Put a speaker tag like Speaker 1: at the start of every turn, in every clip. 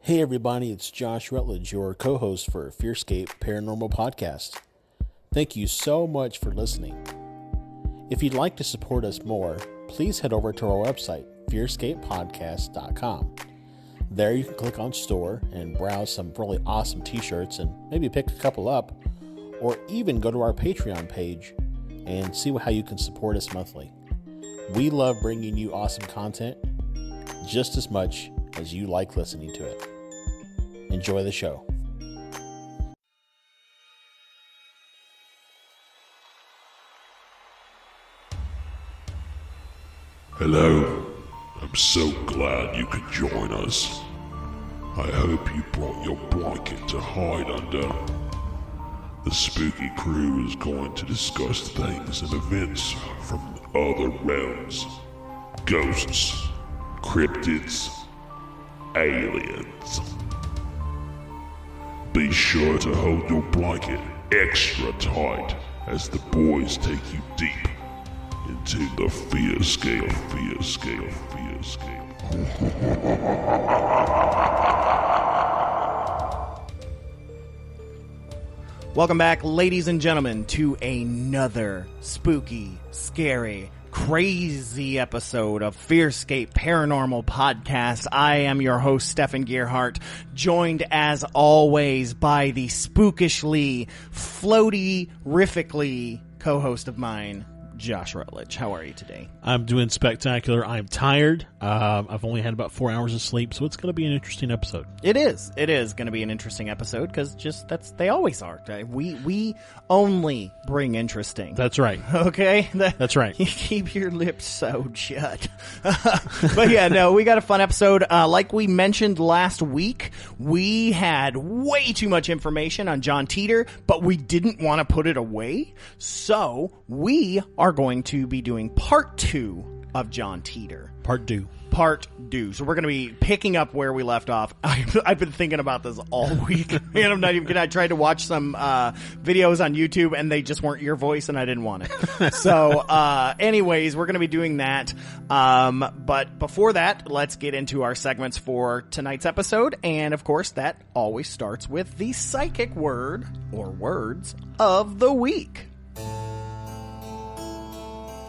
Speaker 1: Hey everybody, it's Josh Rutledge, your co-host for FearScape Paranormal Podcast. Thank you so much for listening. If you'd like to support us more, please head over to our website, fearscapepodcast.com. There you can click on store and browse some really awesome t-shirts and maybe pick a couple up, or even go to our Patreon page and see how you can support us monthly. We love bringing you awesome content just as much as you like listening to it. Enjoy the show.
Speaker 2: Hello. I'm so glad you could join us. I hope you brought your blanket to hide under. The spooky crew is going to discuss things and events from other realms. Ghosts, cryptids, aliens. Be sure to hold your blanket extra tight as the boys take you deep into the FearScape.
Speaker 3: Welcome back, ladies and gentlemen, to another spooky, scary, crazy episode of FearScape Paranormal Podcast. I am your host, Stefan Gearhart, joined as always by the spookishly, floaty-rifically co-host of mine, Josh Rutledge. How are you today?
Speaker 1: I'm doing spectacular. I'm tired. I've only had about 4 hours of sleep, so it's going to be an interesting episode.
Speaker 3: It is going to be an interesting episode because they always are. We only bring interesting.
Speaker 1: That's right.
Speaker 3: Okay?
Speaker 1: That's right.
Speaker 3: You keep your lips sewed shut. But yeah, no, we got a fun episode. Like we mentioned last week, we had way too much information on John Titor, but we didn't want to put it away. So we are going to be doing part 2 of John Titor.
Speaker 1: Part 2.
Speaker 3: So we're going to be picking up where we left off. I've been thinking about this all week, and I'm not even kidding. I tried to watch some videos on YouTube, and they just weren't your voice, and I didn't want it. So anyways, we're going to be doing that. But before that, let's get into our segments for tonight's episode. And, of course, that always starts with the psychic word, or words, of the week.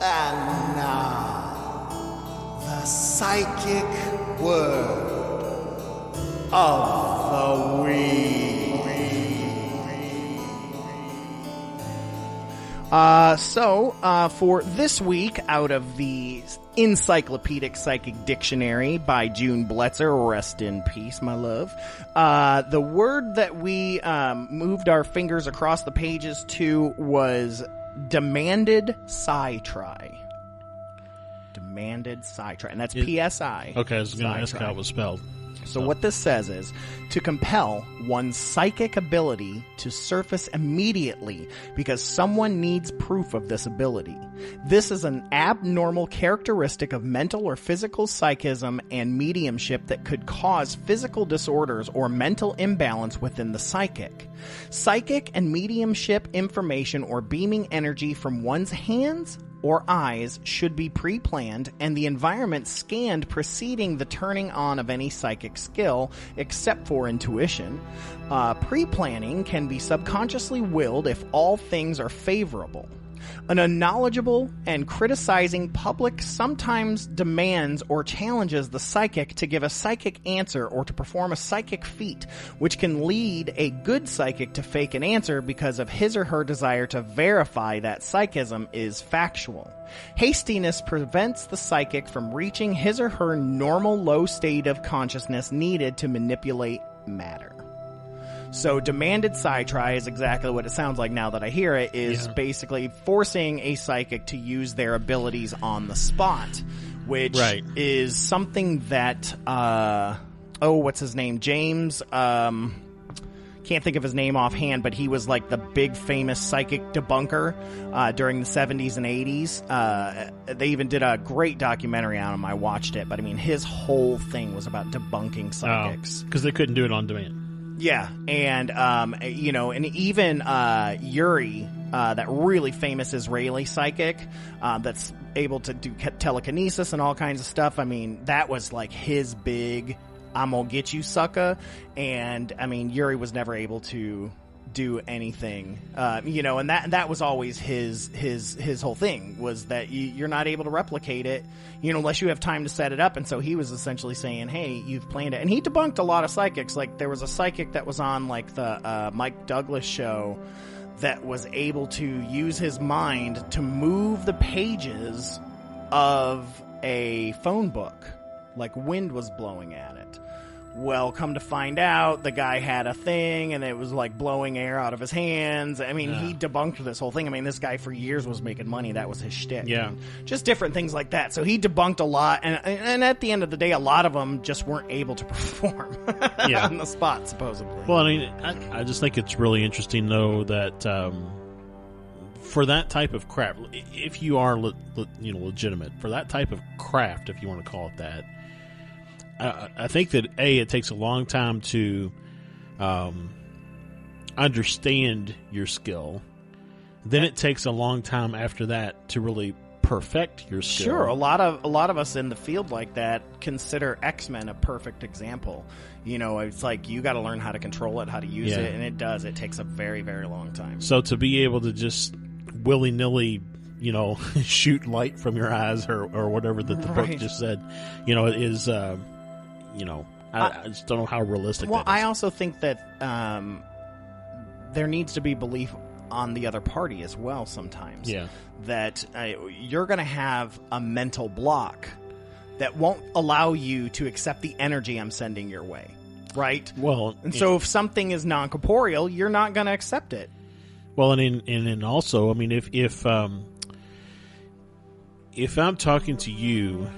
Speaker 4: And now, the psychic word of the week.
Speaker 3: For this week, out of the Encyclopedic Psychic Dictionary by June Bletzer, rest in peace, my love, the word that we moved our fingers across the pages to was demanded psi-tri. Demanded psi-tri. And that's PSI.
Speaker 1: Okay, I was going to ask how it was spelled.
Speaker 3: So what this says is, to compel one's psychic ability to surface immediately because someone needs proof of this ability. This is an abnormal characteristic of mental or physical psychism and mediumship that could cause physical disorders or mental imbalance within the psychic. Psychic and mediumship information or beaming energy from one's hands or eyes should be pre-planned and the environment scanned preceding the turning on of any psychic skill, except for intuition. Pre-planning can be subconsciously willed if all things are favorable. An unknowledgeable and criticizing public sometimes demands or challenges the psychic to give a psychic answer or to perform a psychic feat, which can lead a good psychic to fake an answer because of his or her desire to verify that psychism is factual. Hastiness prevents the psychic from reaching his or her normal low state of consciousness needed to manipulate matter. So demanded psi-tri is exactly what it sounds like now that I hear it, is basically forcing a psychic to use their abilities on the spot, which is something that, what's his name? James, can't think of his name offhand, but he was like the big famous psychic debunker during the 70s and 80s. They even did a great documentary on him. I watched it, but I mean, his whole thing was about debunking psychics.
Speaker 1: Because they couldn't do it on demand.
Speaker 3: Yeah, and and even Yuri, that really famous Israeli psychic that's able to do telekinesis and all kinds of stuff. I mean, that was like his big I'm gonna get you, sucker. And I mean, Yuri was never able to do anything, and that was always his whole thing, was that you're not able to replicate it, unless you have time to set it up. And so he was essentially saying, hey, you've planned it. And he debunked a lot of psychics. Like, there was a psychic that was on like the Mike Douglas show that was able to use his mind to move the pages of a phone book like wind was blowing at it. Well, come to find out, the guy had a thing, and it was like blowing air out of his hands. I mean, he debunked this whole thing. I mean, this guy for years was making money. That was his shtick.
Speaker 1: Yeah.
Speaker 3: Just different things like that. So he debunked a lot, and at the end of the day, a lot of them just weren't able to perform on the spot, supposedly.
Speaker 1: Well, I mean, I just think it's really interesting, though, that for that type of craft, if you are legitimate, for that type of craft, if you want to call it that, I think that it takes a long time to understand your skill. Then it takes a long time after that to really perfect your skill.
Speaker 3: Sure, a lot of us in the field like that consider X-Men a perfect example. It's like you got to learn how to control it, how to use it, and it does. It takes a very, very long time.
Speaker 1: So to be able to just willy-nilly, shoot light from your eyes or whatever that the book just said, is. I just don't know how realistic that is.
Speaker 3: I also think that there needs to be belief on the other party as well sometimes.
Speaker 1: Yeah.
Speaker 3: That you're going to have a mental block that won't allow you to accept the energy I'm sending your way, right?
Speaker 1: Well,
Speaker 3: and so if something is non-corporeal, you're not going to accept it.
Speaker 1: Well, and also, I mean, if I'm talking to you,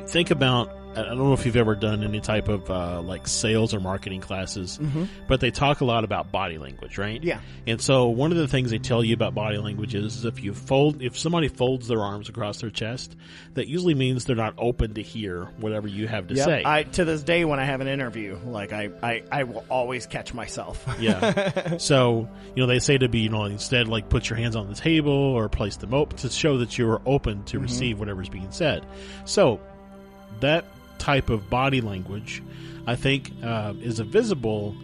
Speaker 1: think about, I don't know if you've ever done any type of like sales or marketing classes, but they talk a lot about body language, right?
Speaker 3: Yeah.
Speaker 1: And so one of the things they tell you about body language is if somebody folds their arms across their chest, that usually means they're not open to hear whatever you have to say.
Speaker 3: To this day, when I have an interview, like I will always catch myself.
Speaker 1: Yeah. So, they say to be, instead, like, put your hands on the table or place them open to show that you are open to receive whatever's being said. So that type of body language, I think, is a visible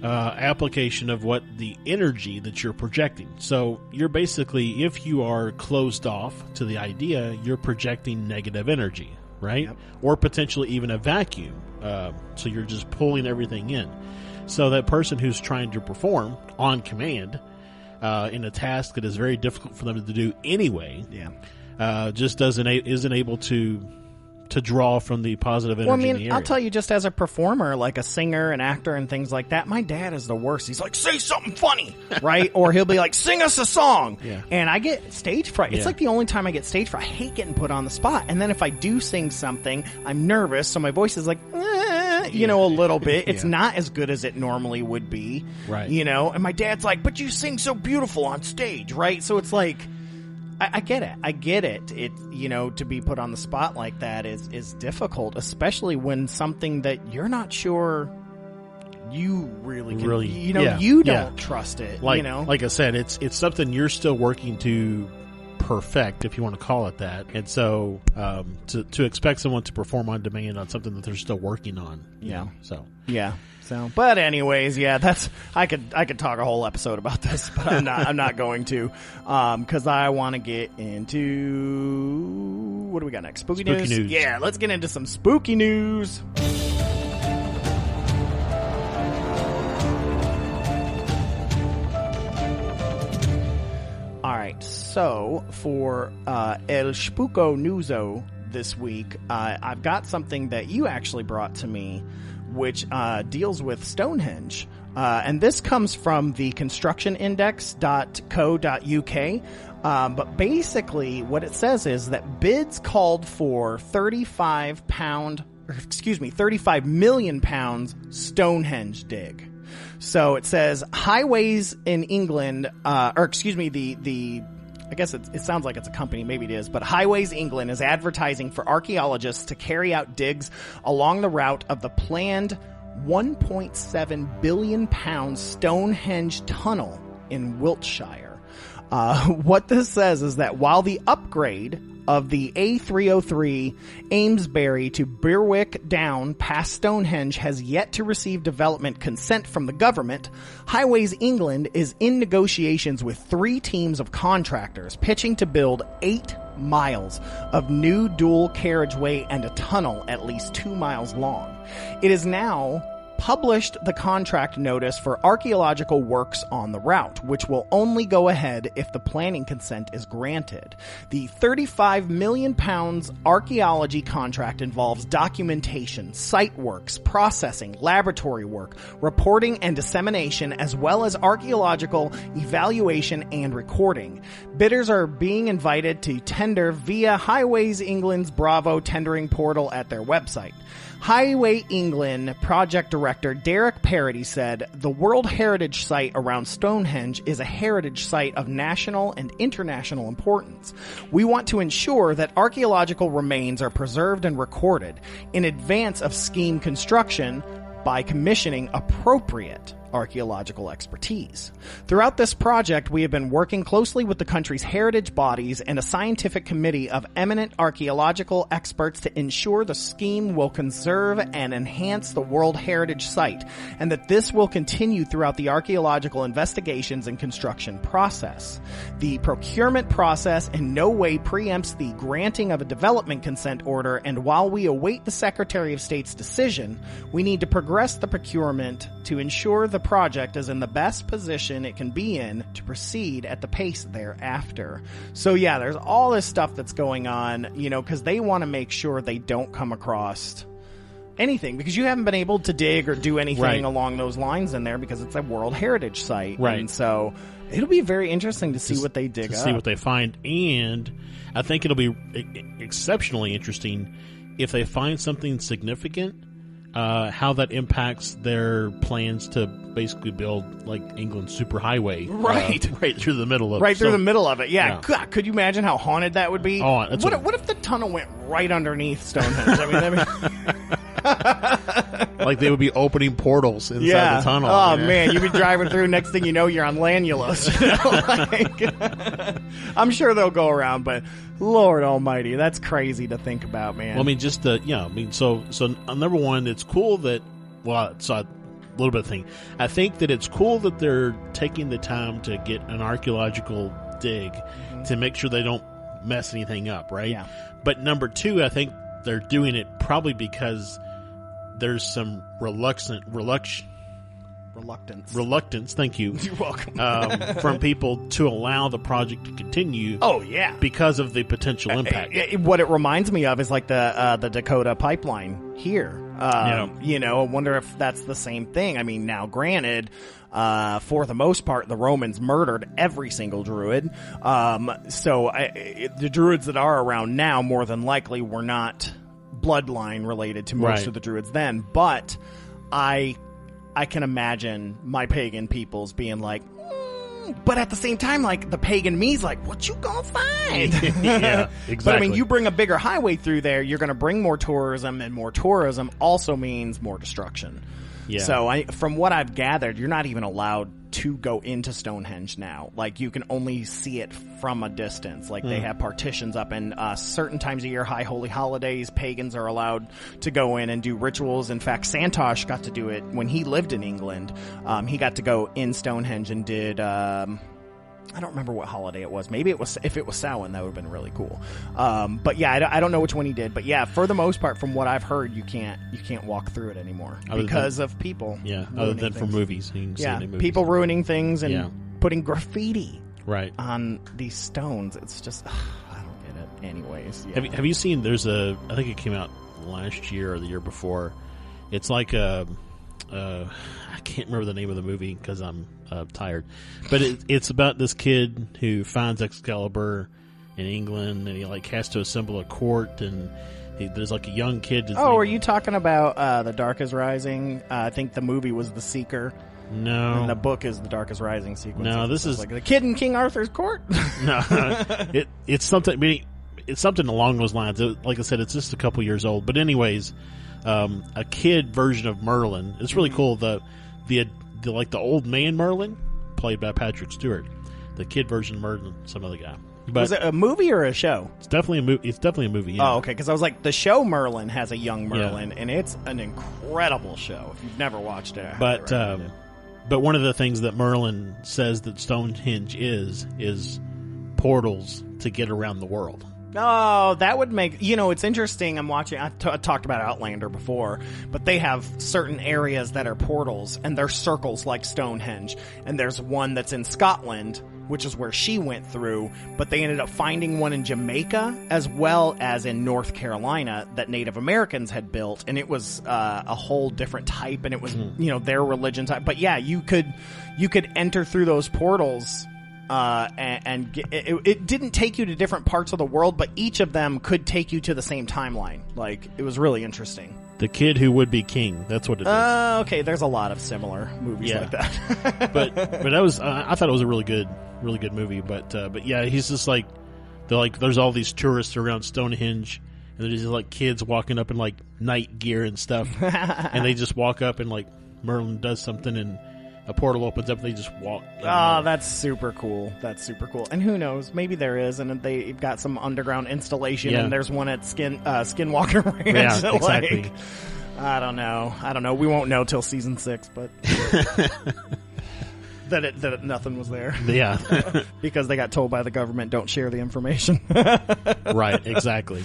Speaker 1: application of what the energy that you're projecting. So you're basically, if you are closed off to the idea, you're projecting negative energy, right? Yep. Or potentially even a vacuum. So you're just pulling everything in. So that person who's trying to perform on command in a task that is very difficult for them to do anyway, just isn't able to draw from the positive energy in the area.
Speaker 3: I'll tell you, just as a performer, like a singer, an actor, and things like that, my dad is the worst. He's like, say something funny, right? Or he'll be like, sing us a song.
Speaker 1: Yeah.
Speaker 3: And I get stage fright. It's like the only time I get stage fright. I hate getting put on the spot. And then if I do sing something, I'm nervous, so my voice is like, a little bit. It's not as good as it normally would be.
Speaker 1: Right.
Speaker 3: And my dad's like, but you sing so beautiful on stage, right? So it's like, I get it. It, to be put on the spot like that is difficult, especially when something that you're not sure you really can, you don't trust it,
Speaker 1: Like I said, it's something you're still working to perfect, if you want to call it that. And so, to expect someone to perform on demand on something that they're still working on,
Speaker 3: So, but anyways, I could talk a whole episode about this, but I'm not going to, because I want to get into, what do we got next? Spooky news? Yeah, let's get into some spooky news. All right, so for El Spooko Newso this week, I've got something that you actually brought to me, which deals with Stonehenge. And this comes from the constructionindex.co.uk. But basically what it says is that bids called for 35 million pounds Stonehenge dig. So it says highways in England, I guess it sounds like it's a company, maybe it is, but Highways England is advertising for archaeologists to carry out digs along the route of the planned 1.7 billion pound Stonehenge tunnel in Wiltshire. What this says is that while the upgrade of the A303 Amesbury to Berwick Down past Stonehenge has yet to receive development consent from the government, Highways England is in negotiations with 3 teams of contractors pitching to build 8 miles of new dual carriageway and a tunnel at least 2 miles long. It is now published the contract notice for archaeological works on the route, which will only go ahead if the planning consent is granted. The £35 million archaeology contract involves documentation, site works, processing, laboratory work, reporting and dissemination, as well as archaeological evaluation and recording. Bidders are being invited to tender via Highways England's Bravo tendering portal at their website. Highway England project director Derek Parody said, "The World Heritage Site around Stonehenge is a heritage site of national and international importance. We want to ensure that archaeological remains are preserved and recorded in advance of scheme construction by commissioning appropriate archaeological expertise. Throughout this project, we have been working closely with the country's heritage bodies and a scientific committee of eminent archaeological experts to ensure the scheme will conserve and enhance the World Heritage Site, and that this will continue throughout the archaeological investigations and construction process. The procurement process in no way preempts the granting of a development consent order, and while we await the Secretary of State's decision, we need to progress the procurement to ensure the project is in the best position it can be in to proceed at the pace thereafter." So yeah, there's all this stuff that's going on, because they want to make sure they don't come across anything, because you haven't been able to dig or do anything along those lines in there because it's a World Heritage Site. Right. And so it'll be very interesting to see what they dig up.
Speaker 1: See what they find. And I think it'll be exceptionally interesting if they find something significant, how that impacts their plans to basically build like England's superhighway, right through the middle of it.
Speaker 3: Through the middle of it. Yeah. God, could you imagine how haunted that would be?
Speaker 1: Oh,
Speaker 3: what if the tunnel went right underneath Stonehenge? I mean,
Speaker 1: like they would be opening portals inside the tunnel.
Speaker 3: Oh man, you'd be driving through. Next thing you know, you're on Lanulus. I'm sure they'll go around, but Lord Almighty, that's crazy to think about, man.
Speaker 1: Well, I mean, just so number one, it's cool that a little bit of thing. I think that it's cool that they're taking the time to get an archaeological dig to make sure they don't mess anything up, right?
Speaker 3: Yeah.
Speaker 1: But number two, I think they're doing it probably because there's some reluctance. Thank you.
Speaker 3: You're welcome.
Speaker 1: From people to allow the project to continue.
Speaker 3: Oh yeah,
Speaker 1: because of the potential impact.
Speaker 3: What it reminds me of is like the Dakota pipeline here. I wonder if that's the same thing. I mean, now granted, for the most part, the Romans murdered every single druid. So the druids that are around now, more than likely, were not bloodline related to most of the druids then. But I can imagine my pagan peoples being like, but at the same time, like, the pagan me's like, what you gonna find?
Speaker 1: Yeah, exactly.
Speaker 3: But I mean, you bring a bigger highway through there, you're gonna bring more tourism, and more tourism also means more destruction. Yeah. So from what I've gathered, you're not even allowed to go into Stonehenge now. Like, you can only see it from a distance. Like, they have partitions up, and certain times of year, high holy holidays, pagans are allowed to go in and do rituals. In fact, Santosh got to do it when he lived in England. He got to go in Stonehenge and did... I don't remember what holiday it was. Maybe if it was Samhain, that would have been really cool. But yeah, I don't know which one he did. But yeah, for the most part, from what I've heard, you can't walk through it anymore because of people.
Speaker 1: Yeah, other than for movies.
Speaker 3: People ruining things and putting graffiti
Speaker 1: on
Speaker 3: these stones. It's just I don't get it. Anyways,
Speaker 1: yeah. Have you seen? There's I think it came out last year or the year before. It's like I can't remember the name of the movie because I'm tired, but it's about this kid who finds Excalibur in England, and he like has to assemble a court, and there's like a young kid.
Speaker 3: Are you talking about The Dark is Rising? I think the movie was The Seeker.
Speaker 1: No,
Speaker 3: and the book is The Dark is Rising sequence.
Speaker 1: No, this is
Speaker 3: like the kid in King Arthur's court.
Speaker 1: No, it's something. I mean, it's something along those lines. Like I said, it's just a couple years old, but anyways. A kid version of Merlin. It's really cool. The old man Merlin, played by Patrick Stewart. The kid version of Merlin, some other guy. But
Speaker 3: was it a movie or a show?
Speaker 1: It's definitely a movie. It's definitely a movie. Yeah.
Speaker 3: Oh, okay. Because I was like, the show Merlin has a young Merlin, and it's an incredible show. If you've never watched it,
Speaker 1: But one of the things that Merlin says that Stonehenge is portals to get around the world.
Speaker 3: Oh, that would make... it's interesting. I'm watching... I talked about Outlander before, but they have certain areas that are portals, and they're circles like Stonehenge. And there's one that's in Scotland, which is where she went through, but they ended up finding one in Jamaica as well as in North Carolina that Native Americans had built, and it was a whole different type, and it was, their religion type. But yeah, you could enter through those portals... it didn't take you to different parts of the world, but each of them could take you to the same timeline. Like, it was really interesting.
Speaker 1: The Kid Who Would Be King. That's what it is.
Speaker 3: Okay. There's a lot of similar movies like that.
Speaker 1: but that was I thought it was a really good movie. But yeah, he's just like, there's all these tourists around Stonehenge, and there's just like kids walking up in like night gear and stuff, and they just walk up and like Merlin does something and a portal opens up and they just walk.
Speaker 3: Oh, that's super cool. And who knows? Maybe there is, and they've got some underground installation, and there's one at Skinwalker Ranch.
Speaker 1: Yeah, exactly.
Speaker 3: Like, I don't know. We won't know till season 6, but that nothing was there.
Speaker 1: Yeah.
Speaker 3: Because they got told by the government, don't share the information.
Speaker 1: Right, exactly.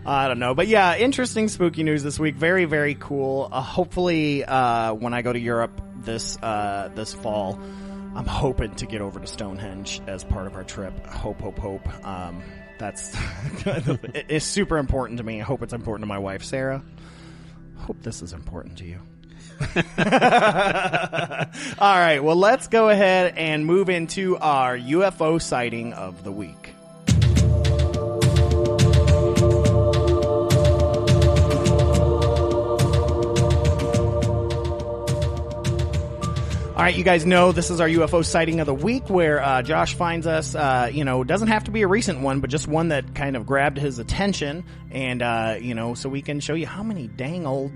Speaker 3: I don't know. But yeah, interesting spooky news this week. Very, very cool. Hopefully, when I go to Europe this fall, I'm hoping to get over to Stonehenge as part of our trip. Hope. That's it's super important to me. I hope it's important to my wife, Sarah. Hope this is important to you. All right, well, let's go ahead and move into our UFO sighting of the week. All right, you guys know this is our UFO sighting of the week, where Josh finds us, doesn't have to be a recent one, but just one that kind of grabbed his attention, and, so we can show you how many dang old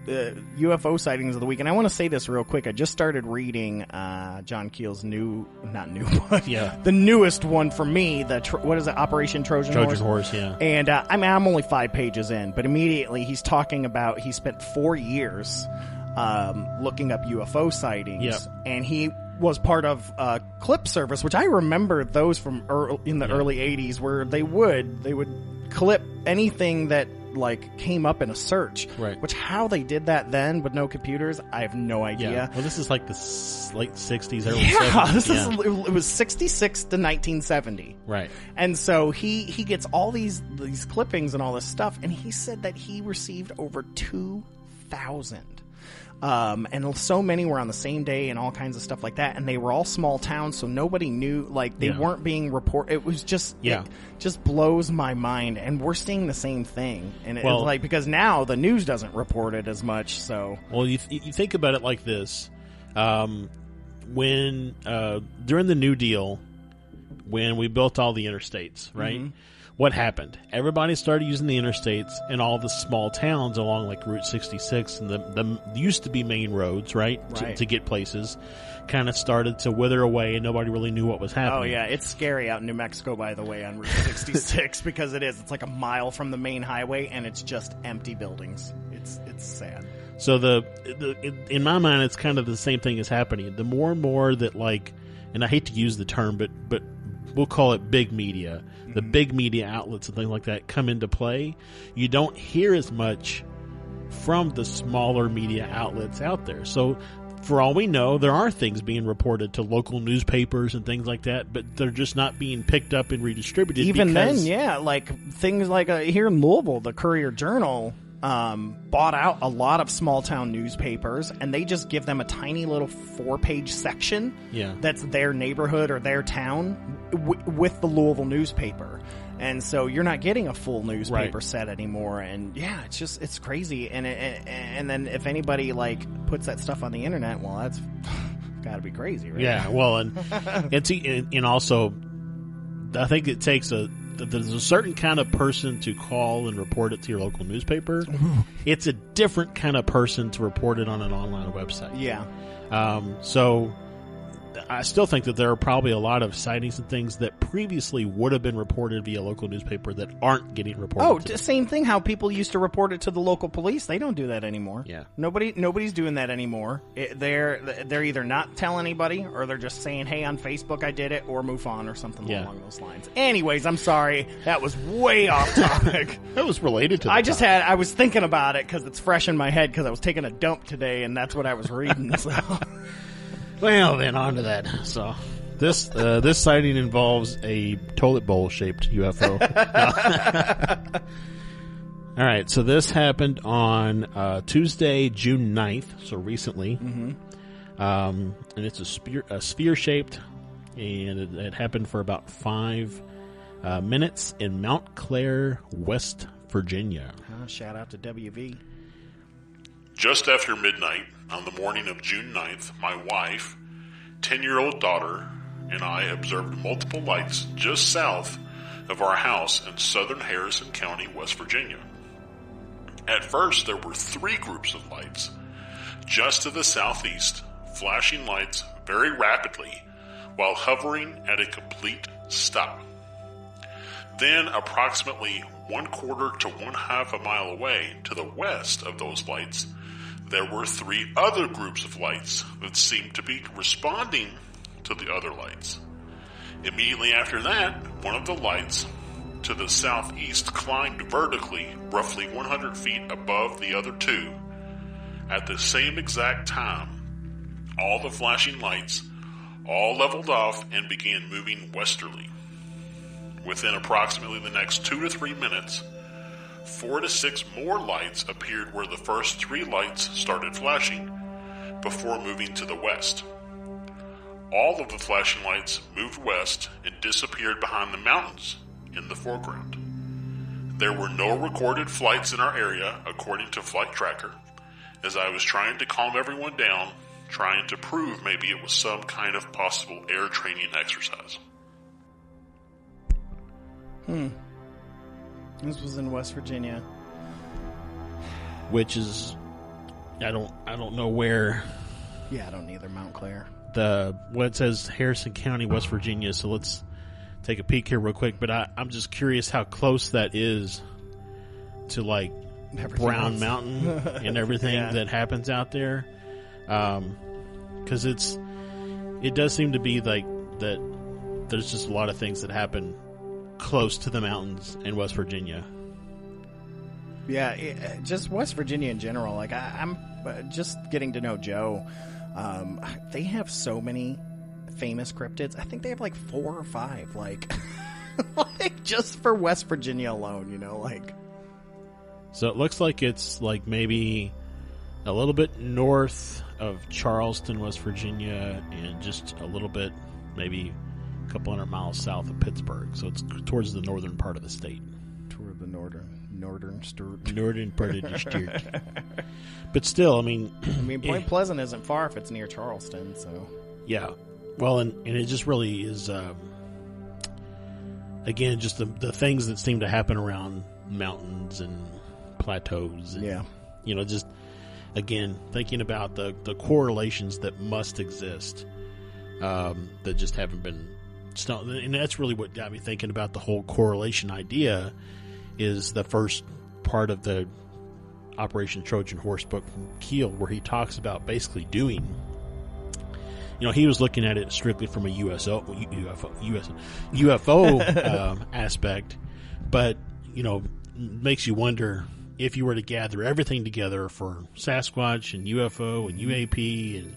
Speaker 3: UFO sightings of the week. And I want to say this real quick. I just started reading John Keel's the newest one for me, what is it, Operation Trojan
Speaker 1: Horse, yeah.
Speaker 3: And I'm only 5 pages in, but immediately he's talking about he spent 4 years looking up UFO sightings, and he was part of clip service, which I remember those from early 80s, where they would clip anything that like came up in a search.
Speaker 1: Right.
Speaker 3: Which, how they did that then with no computers, I have no idea.
Speaker 1: Yeah. Well, this is like the late 60s, early 70s.
Speaker 3: It was 66 to 1970.
Speaker 1: Right.
Speaker 3: And so he gets all these clippings and all this stuff, and he said that he received over 2,000. And so many were on the same day and all kinds of stuff like that, and they were all small towns, so nobody knew, like, they weren't being reported. It was just, it just blows my mind, and we're seeing the same thing. And it's like, because now the news doesn't report it as much, so.
Speaker 1: Well, you think about it like this. When, during the New Deal, when we built all the interstates, right? Mm-hmm. What happened? Everybody started using the interstates, and all the small towns along like Route 66 and the used to be main roads, right? To get places, kind of started to wither away, and nobody really knew what was happening.
Speaker 3: Oh yeah, it's scary out in New Mexico, by the way, on Route 66 because it's like a mile from the main highway, and it's just empty buildings. It's sad.
Speaker 1: So in my mind, it's kind of the same thing is happening. The more and more that, like, and I hate to use the term, but we'll call it big media. The big media outlets and things like that come into play. You don't hear as much from the smaller media outlets out there. So for all we know, there are things being reported to local newspapers and things like that, but they're just not being picked up and redistributed.
Speaker 3: Even then, like things like here in Louisville, the Courier-Journal bought out a lot of small town newspapers, and they just give them a tiny little 4-page section that's their neighborhood or their town with the Louisville newspaper. And so you're not getting a full newspaper set anymore, and it's crazy. And then if anybody like puts that stuff on the internet, well, that's got to be crazy, right?
Speaker 1: Yeah, well, and and also I think it takes there's a certain kind of person to call and report it to your local newspaper. It's a different kind of person to report it on an online website.
Speaker 3: Yeah.
Speaker 1: So I still think that there are probably a lot of sightings and things that previously would have been reported via local newspaper that aren't getting reported.
Speaker 3: Oh,
Speaker 1: today.
Speaker 3: same thing. How people used to report it to the local police. They don't do that anymore.
Speaker 1: Yeah.
Speaker 3: Nobody's doing that anymore. They're either not telling anybody or they're just saying, "Hey, on Facebook I did it," or move on or something along those lines. Anyways, I'm sorry. That was way off topic.
Speaker 1: That was related to.
Speaker 3: I was thinking about it because it's fresh in my head because I was taking a dump today and that's what I was reading. So.
Speaker 1: Well, then on to that. So this sighting involves a toilet bowl shaped UFO. All right, so this happened on Tuesday, June 9th, so recently. Mm-hmm. And it's a sphere shaped, and it happened for about 5 minutes in Mount Clair, West Virginia.
Speaker 3: Shout out to WV.
Speaker 2: Just after midnight on the morning of June 9th, my wife, 10-year-old daughter, and I observed multiple lights just south of our house in southern Harrison County, West Virginia. At first, there were 3 groups of lights just to the southeast, flashing lights very rapidly while hovering at a complete stop. Then, approximately 1/4 to 1/2 a mile away to the west of those lights, there were 3 other groups of lights that seemed to be responding to the other lights. Immediately after that, one of the lights to the southeast climbed vertically, roughly 100 feet above the other 2. At the same exact time, all the flashing lights all leveled off and began moving westerly. Within approximately the next 2 to 3 minutes, 4 to 6 more lights appeared where the first 3 lights started flashing before moving to the west. All of the flashing lights moved west and disappeared behind the mountains in the foreground. There were no recorded flights in our area, according to Flight Tracker, as I was trying to calm everyone down, trying to prove maybe it was some kind of possible air training exercise.
Speaker 3: This was in West Virginia.
Speaker 1: Which is, I don't know where.
Speaker 3: Yeah, I don't either. Mount Clair.
Speaker 1: It says Harrison County, West Virginia. So let's take a peek here real quick. But I'm just curious how close that is to like Brown Mountain and everything that happens out there. Because it does seem to be like that. There's just a lot of things that happen close to the mountains in West Virginia.
Speaker 3: Yeah, just West Virginia in general. Like I'm just getting to know Joe. They have so many famous cryptids. I think they have like 4 or 5. Like, like just for West Virginia alone. You know, like.
Speaker 1: So it looks like it's like maybe a little bit north of Charleston, West Virginia, and just a little bit, maybe a couple hundred miles south of Pittsburgh. So it's towards the northern part of the state.
Speaker 3: Toward the northern
Speaker 1: part of the state. But still, I mean,
Speaker 3: Point Pleasant isn't far if it's near Charleston. So
Speaker 1: yeah, well, and it just really is. Again, just the things that seem to happen around mountains and plateaus. And, you know, just again thinking about the correlations that must exist that just haven't been. And that's really what got me thinking about the whole correlation idea. Is the first part of the Operation Trojan Horse book from Keel, where he talks about basically doing. You know, he was looking at it strictly from a UFO aspect, but you know, makes you wonder if you were to gather everything together for Sasquatch and UFO and UAP and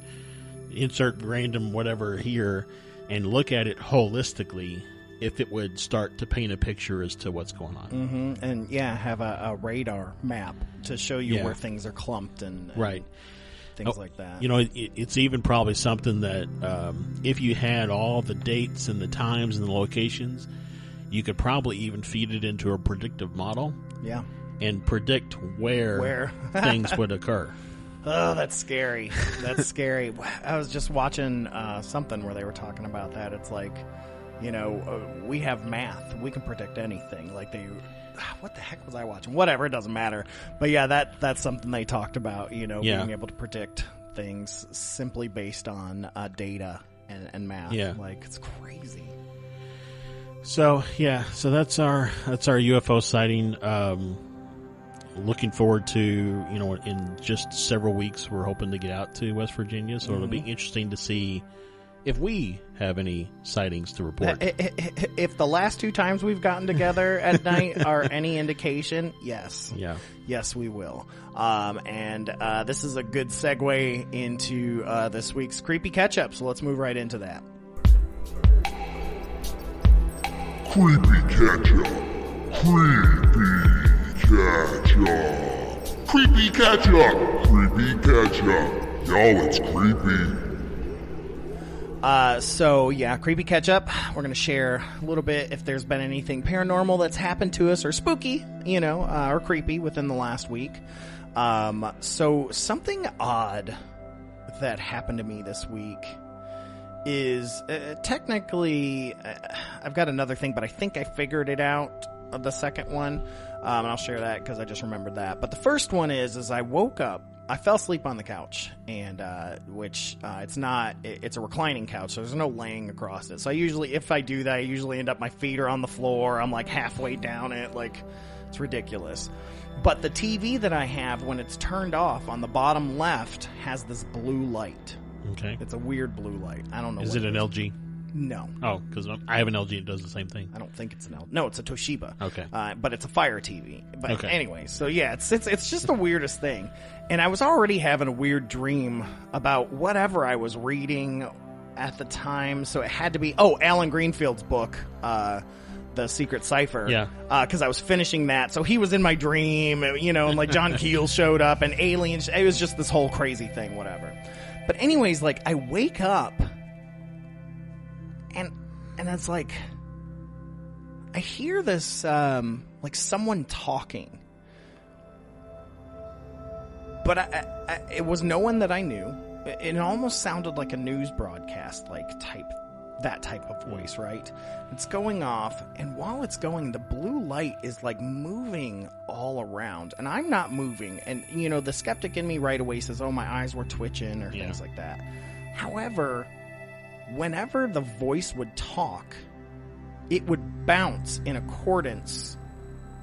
Speaker 1: insert random whatever here and look at it holistically, if it would start to paint a picture as to what's going on.
Speaker 3: Mm-hmm. And have a radar map to show you where things are clumped and
Speaker 1: right.
Speaker 3: Things like that.
Speaker 1: You know, it's even probably something that if you had all the dates and the times and the locations, you could probably even feed it into a predictive model.
Speaker 3: Yeah.
Speaker 1: And predict where things would occur.
Speaker 3: Oh, that's scary. That's scary. I was just watching something where they were talking about that. It's like, you know, we have math. We can predict anything. Like what the heck was I watching? Whatever, it doesn't matter. But yeah, that's something they talked about, you know, being able to predict things simply based on data and math.
Speaker 1: Yeah.
Speaker 3: Like, it's crazy.
Speaker 1: So that's our UFO sighting. Looking forward to, in just several weeks we're hoping to get out to West Virginia, so it'll be interesting to see if we have any sightings to report.
Speaker 3: If the last 2 times we've gotten together at night are any indication, yes.
Speaker 1: Yeah.
Speaker 3: Yes, we will. And this is a good segue into this week's Creepy Catch-Up, so let's move right into that.
Speaker 2: Creepy catch-up. Creepy catch-up. Creepy catch-up. Y'all, it's creepy.
Speaker 3: Creepy Catch-Up. We're going to share a little bit if there's been anything paranormal that's happened to us or spooky, or creepy within the last week. So something odd that happened to me this week is technically, I've got another thing, but I think I figured it out, the second one, and I'll share that because I just remembered that. But the first one is I woke up, I fell asleep on the couch, and it's a reclining couch, so there's no laying across it. So if I do that, I usually end up, my feet are on the floor, I'm like halfway down it, like, it's ridiculous. But the TV that I have, when it's turned off on the bottom left, has this blue light.
Speaker 1: Okay.
Speaker 3: It's a weird blue light. I don't know.
Speaker 1: Is it an LG?
Speaker 3: No.
Speaker 1: Oh, because I have an LG. It does the same thing.
Speaker 3: I don't think it's an LG. No, it's a Toshiba.
Speaker 1: Okay.
Speaker 3: But it's a Fire TV. But
Speaker 1: okay.
Speaker 3: Anyway, so yeah, it's just the weirdest thing. And I was already having a weird dream about whatever I was reading at the time. So it had to be, Alan Greenfield's book, The Secret Cipher.
Speaker 1: Yeah.
Speaker 3: Because I was finishing that. So he was in my dream, and like John Keel showed up and aliens. It was just this whole crazy thing, whatever. But anyways, like, I wake up and it's like, I hear this, like someone talking, but it was no one that I knew. It almost sounded like a news broadcast, like that type of voice, right? It's going off, and while it's going, the blue light is like moving all around, and I'm not moving. And the skeptic in me right away says, "Oh, my eyes were twitching," or things like that. However, whenever the voice would talk, it would bounce in accordance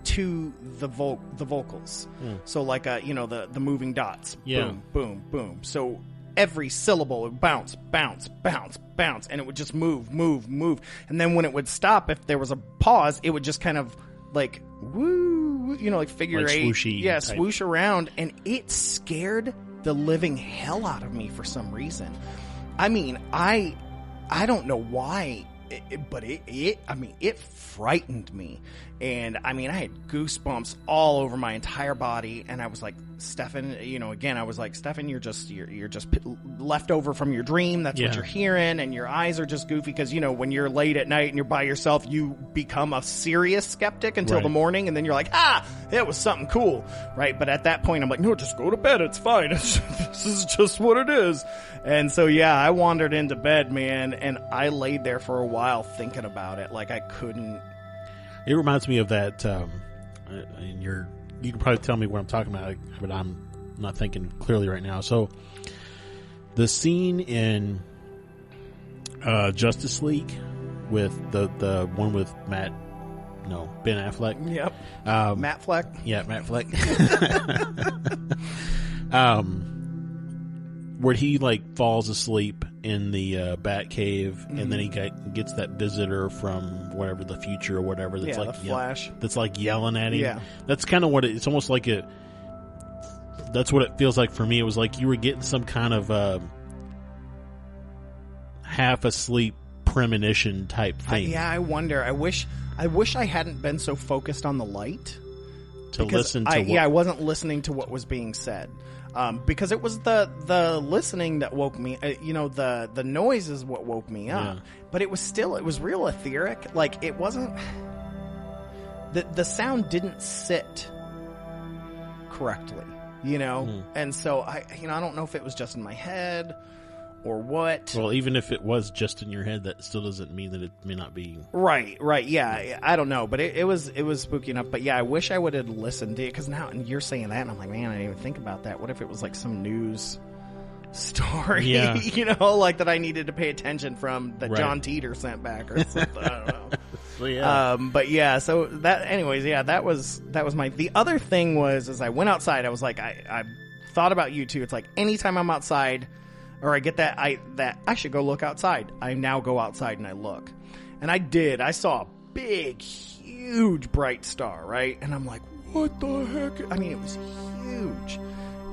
Speaker 3: to the vocals. So like the moving dots, boom, boom, boom. So every syllable would bounce, bounce, bounce, bounce, and it would just move, move, move. And then when it would stop, if there was a pause, it would just kind of like woo, like figure
Speaker 1: like
Speaker 3: eight,
Speaker 1: swooshy
Speaker 3: swoosh around, and it scared the living hell out of me for some reason. I mean, I don't know why, but it frightened me. And I mean, I had goosebumps all over my entire body, and I was like, Stefan, again, I was like, Stefan, you're just left over from your dream. That's what you're hearing, and your eyes are just goofy because, when you're late at night and you're by yourself, you become a serious skeptic until the morning, and then you're like, it was something cool, right? But at that point, I'm like, no, just go to bed. It's fine. This is just what it is. And so, I wandered into bed, man, and I laid there for a while thinking about it. Like, I couldn't.
Speaker 1: It reminds me of that, and you can probably tell me what I'm talking about, but I'm not thinking clearly right now. So, the scene in Justice League with the one with Ben Affleck.
Speaker 3: Yep. Matt Fleck.
Speaker 1: Yeah, Matt Fleck. Where he like falls asleep in the bat cave, and then he gets that visitor from whatever the future or whatever that's like
Speaker 3: the Flash.
Speaker 1: That's like yelling at him.
Speaker 3: Yeah,
Speaker 1: that's kind of what it's almost like that's what it feels like for me. It was like you were getting some kind of half asleep premonition type thing.
Speaker 3: I wonder. I wish I hadn't been so focused on the light
Speaker 1: to listen to.
Speaker 3: I wasn't listening to what was being said. Because it was the listening that woke me, the noise is what woke me up. But it was real etheric. Like, it wasn't, the sound didn't sit correctly, And so I don't know if it was just in my head or what.
Speaker 1: Well, even if it was just in your head, that still doesn't mean that it may not be.
Speaker 3: Right. Yeah. I don't know, but it was spooky enough. But I wish I would have listened to it, because now you're saying that, and I'm like, man, I didn't even think about that. What if it was like some news story,
Speaker 1: Yeah.
Speaker 3: like that I needed to pay attention from that
Speaker 1: Right.
Speaker 3: John Titor sent back or something. I don't know.
Speaker 1: Well, yeah.
Speaker 3: But yeah, so that was the other thing was, as I went outside, I was like, I thought about you too. It's like anytime I'm outside or I get that I should go look outside. I now go outside and I look. And I did. I saw a big, huge bright star, right? And I'm like, what the heck? I mean, it was huge.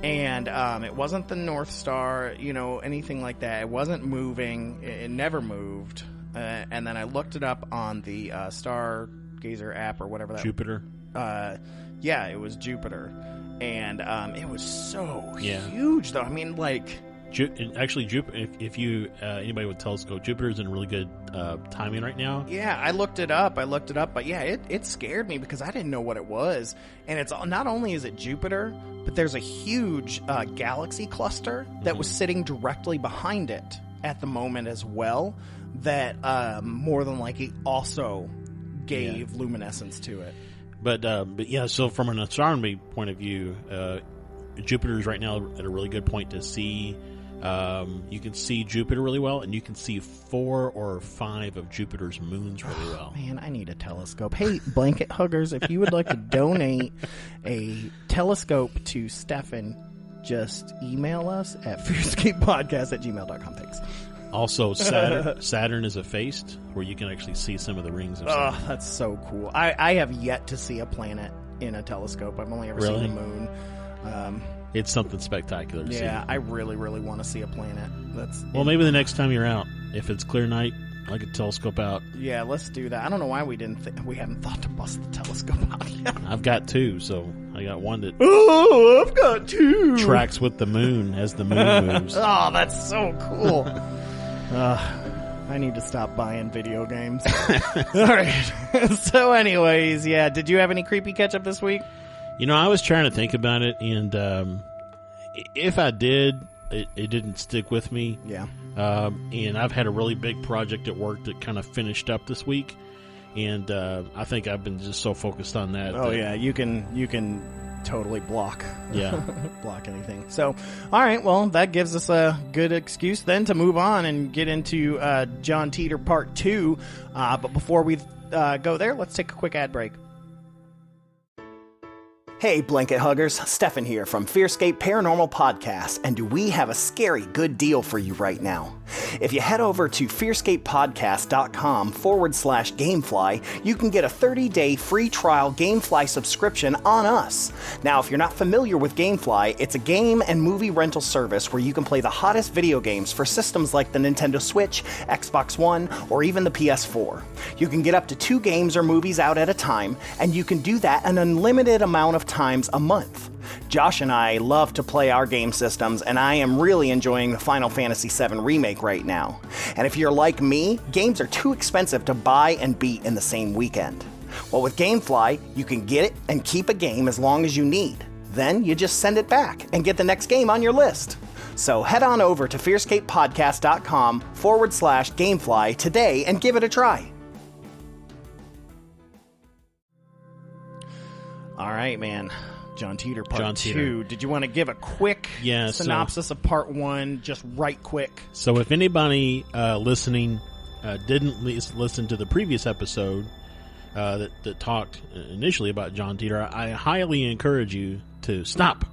Speaker 3: And it wasn't the North Star, anything like that. It wasn't moving. It never moved. And then I looked it up on the Stargazer app or whatever that
Speaker 1: Jupiter.
Speaker 3: Yeah, it was Jupiter. And it was so
Speaker 1: Yeah.
Speaker 3: huge, though. I mean, like...
Speaker 1: Actually, Jupiter. If you anybody with telescope, Jupiter's in really good timing right now.
Speaker 3: Yeah, I looked it up, but yeah, it scared me because I didn't know what it was. And it's not only is it Jupiter, but there's a huge galaxy cluster that was sitting directly behind it at the moment as well, that more than likely also gave luminescence to it.
Speaker 1: But yeah, so from an astronomy point of view, Jupiter's right now at a really good point to see. You can see Jupiter really well, and you can see 4 or 5 of Jupiter's moons really well.
Speaker 3: Man, I need a telescope. Hey, blanket huggers, if you would like to donate a telescope to Stefan, just email us at fearscapepodcast@gmail.com. Thanks.
Speaker 1: Also, Saturn is effaced, where you can actually see some of the rings of Saturn.
Speaker 3: Oh, that's so cool. I have yet to see a planet in a telescope. I've only ever seen the moon.
Speaker 1: It's something spectacular to see.
Speaker 3: Yeah, I really, really want to see a planet.
Speaker 1: Well, maybe the next time you're out, if it's clear night, I could telescope out.
Speaker 3: Yeah, let's do that. I don't know why we haven't thought to bust the telescope out yet.
Speaker 1: I've got 2, so I got one that
Speaker 3: Oh, I've got 2.
Speaker 1: tracks with the moon as the moon moves.
Speaker 3: Oh, that's so cool. I need to stop buying video games. All right. So anyways, yeah, did you have any creepy catch up this week?
Speaker 1: I was trying to think about it, and if I did, it didn't stick with me.
Speaker 3: Yeah.
Speaker 1: And I've had a really big project at work that kind of finished up this week, and I think I've been just so focused on that.
Speaker 3: Oh, yeah, you can totally block.
Speaker 1: Yeah.
Speaker 3: Block anything. So, all right, well, that gives us a good excuse then to move on and get into John Titor Part 2. But before we go there, let's take a quick ad break. Hey, blanket huggers, Stefan here from FearScape Paranormal Podcast, and do we have a scary good deal for you right now? If you head over to fearscapepodcast.com/Gamefly, you can get a 30-day free trial Gamefly subscription on us. Now, if you're not familiar with Gamefly, it's a game and movie rental service where you can play the hottest video games for systems like the Nintendo Switch, Xbox One, or even the PS4. You can get up to 2 games or movies out at a time, and you can do that an unlimited amount of times a month. Josh and I love to play our game systems, and I am really enjoying the Final Fantasy VII Remake right now. And if you're like me, games are too expensive to buy and beat in the same weekend. Well, with Gamefly, you can get it and keep a game as long as you need. Then you just send it back and get the next game on your list. So head on over to fearscapepodcast.com/Gamefly today and give it a try. All right, man. John Titor Part 2. Did you want to give a quick synopsis of Part 1, just right quick?
Speaker 1: So if anybody listening didn't listen to the previous episode that talked initially about John Titor, I highly encourage you to stop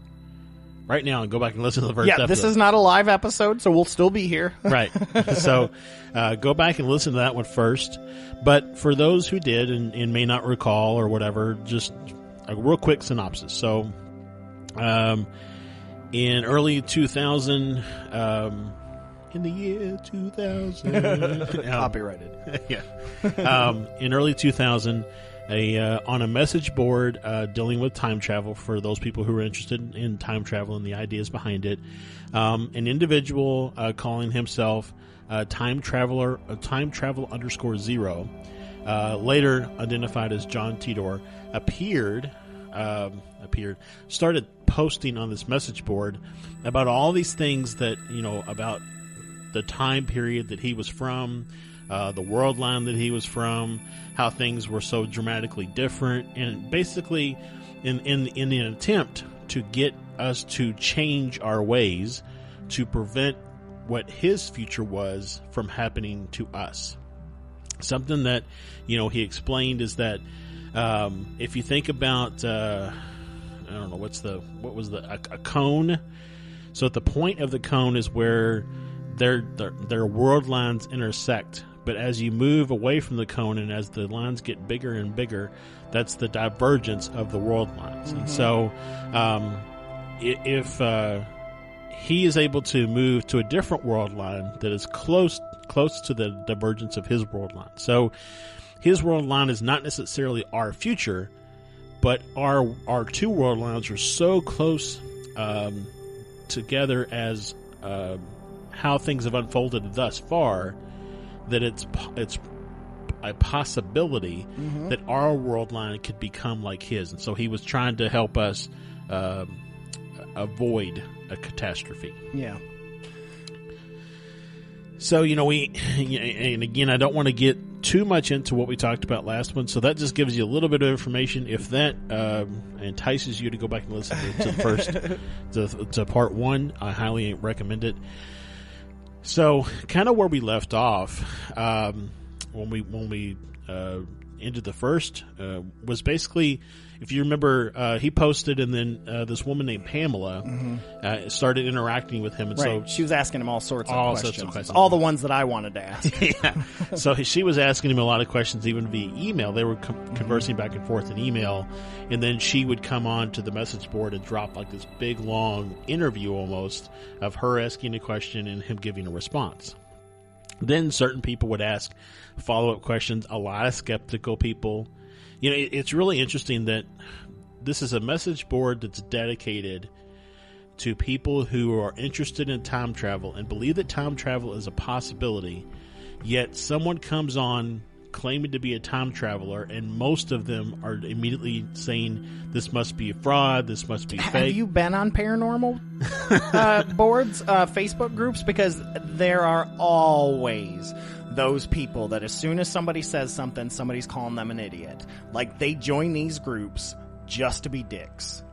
Speaker 1: right now and go back and listen to the first episode.
Speaker 3: Yeah, this is not a live episode, so we'll still be here.
Speaker 1: Right. So go back and listen to that one first. But for those who did and may not recall or whatever, just a real quick synopsis. So, in early 2000, in the year 2000,
Speaker 3: copyrighted.
Speaker 1: Yeah. In early 2000, on a message board dealing with time travel, for those people who are interested in time travel and the ideas behind it, an individual calling himself time traveler _0, later identified as John Titor, started posting on this message board about all these things that, about the time period that he was from, the world line that he was from, how things were so dramatically different, and basically in an attempt to get us to change our ways, to prevent what his future was from happening to us. Something that, he explained is that if you think about, I don't know, a cone. So at the point of the cone is where their world lines intersect. But as you move away from the cone and as the lines get bigger and bigger, that's the divergence of the world lines. And so if he is able to move to a different world line that is close to the divergence of his world line. So his world line is not necessarily our future, but our two world lines are so close together as how things have unfolded thus far that it's a possibility that our world line could become like his. And so he was trying to help us avoid a catastrophe.
Speaker 3: Yeah.
Speaker 1: So, and again, I don't want to get too much into what we talked about last one, so that just gives you a little bit of information. If that entices you to go back and listen to the first, to part one, I highly recommend it. So, kind of where we left off, when we ended the first, was basically, if you remember, he posted, and then this woman named Pamela started interacting with him, and so
Speaker 3: she was asking him all sorts of questions, all the ones that I wanted to ask.
Speaker 1: Yeah. So she was asking him a lot of questions, even via email. They were conversing back and forth in email, and then she would come on to the message board and drop like this big long interview almost of her asking a question and him giving a response. Then certain people would ask follow-up questions. A lot of skeptical people. It's really interesting that this is a message board that's dedicated to people who are interested in time travel and believe that time travel is a possibility, yet someone comes on claiming to be a time traveler, and most of them are immediately saying this must be a fraud, this must be fake.
Speaker 3: Have you been on paranormal boards, Facebook groups? Because there are always those people that as soon as somebody says something, somebody's calling them an idiot. Like, they join these groups just to be dicks.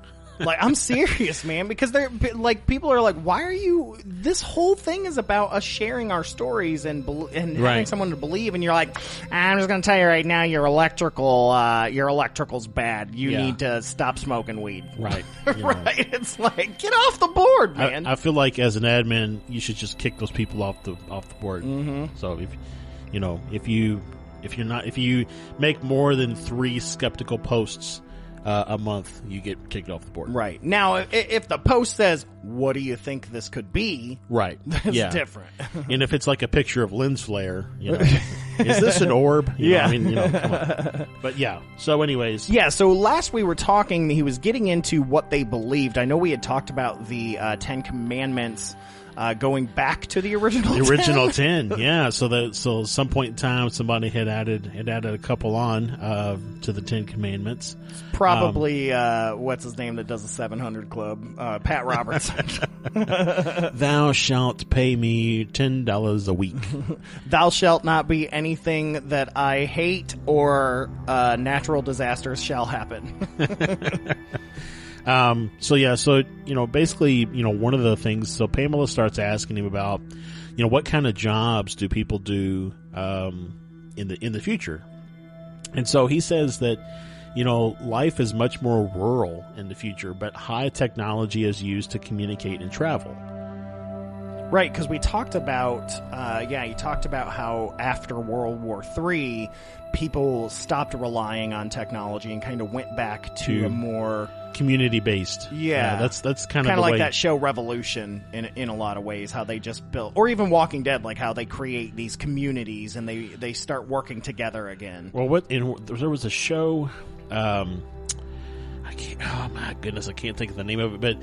Speaker 3: Like, I'm serious, man, because they're like, people are like, why are you, this whole thing is about us sharing our stories and having someone to believe, and you're like, I'm just going to tell you right now, your electrical's bad. You need to stop smoking weed. Right. Right. It's like, get off the board, man.
Speaker 1: I feel like as an admin, you should just kick those people off the board. So if you make more than 3 skeptical posts a month, you get kicked off the board.
Speaker 3: Right. Now, if the post says, what do you think this could be?
Speaker 1: Right.
Speaker 3: That's different.
Speaker 1: And if it's like a picture of lens flare, is this an orb? Come on. But yeah. So anyways.
Speaker 3: Yeah, so last we were talking, he was getting into what they believed. I know we had talked about the 10 Commandments going back to the original 10.
Speaker 1: The original 10, yeah. So at some point in time, somebody had added a couple on to the 10 Commandments.
Speaker 3: It's probably what's his name that does the 700 Club, Pat Robertson.
Speaker 1: Thou shalt pay me $10 a week.
Speaker 3: Thou shalt not be anything that I hate, or natural disasters shall happen.
Speaker 1: Basically, one of the things, so Pamela starts asking him about, what kind of jobs do people do, in the future? And so he says that, life is much more rural in the future, but high technology is used to communicate and travel.
Speaker 3: Right, because we talked about, you talked about how after World War III, people stopped relying on technology and kind of went back to a more
Speaker 1: community-based.
Speaker 3: Yeah,
Speaker 1: that's kind
Speaker 3: of
Speaker 1: the
Speaker 3: like
Speaker 1: way.
Speaker 3: that show Revolution in a lot of ways, how they just built, or even Walking Dead, like how they create these communities and they start working together again.
Speaker 1: Well, there was a show, oh my goodness, I can't think of the name of it, but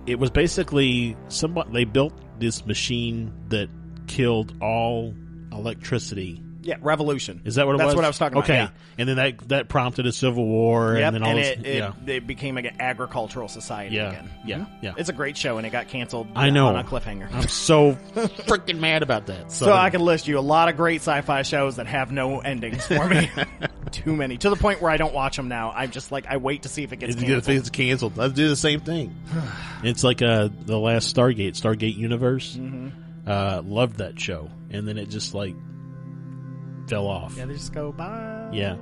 Speaker 1: it was basically they built this machine that killed all electricity.
Speaker 3: Yeah, Revolution.
Speaker 1: Is that what it was?
Speaker 3: That's what I was talking about.
Speaker 1: Okay,
Speaker 3: yeah.
Speaker 1: And then that prompted a civil war,
Speaker 3: yep,
Speaker 1: and then
Speaker 3: it became an agricultural society again.
Speaker 1: Yeah.
Speaker 3: It's a great show, and it got canceled.
Speaker 1: I know.
Speaker 3: On a cliffhanger.
Speaker 1: I'm so freaking mad about that.
Speaker 3: So I can list you a lot of great sci-fi shows that have no endings for me. too many. To the point where I don't watch them now. I'm just like, I wait to see if it gets canceled.
Speaker 1: It's canceled. Let's do the same thing. It's like the last Stargate Universe. Mm-hmm. Loved that show. And then it just like fell off.
Speaker 3: Yeah, they just go, bye.
Speaker 1: Yeah.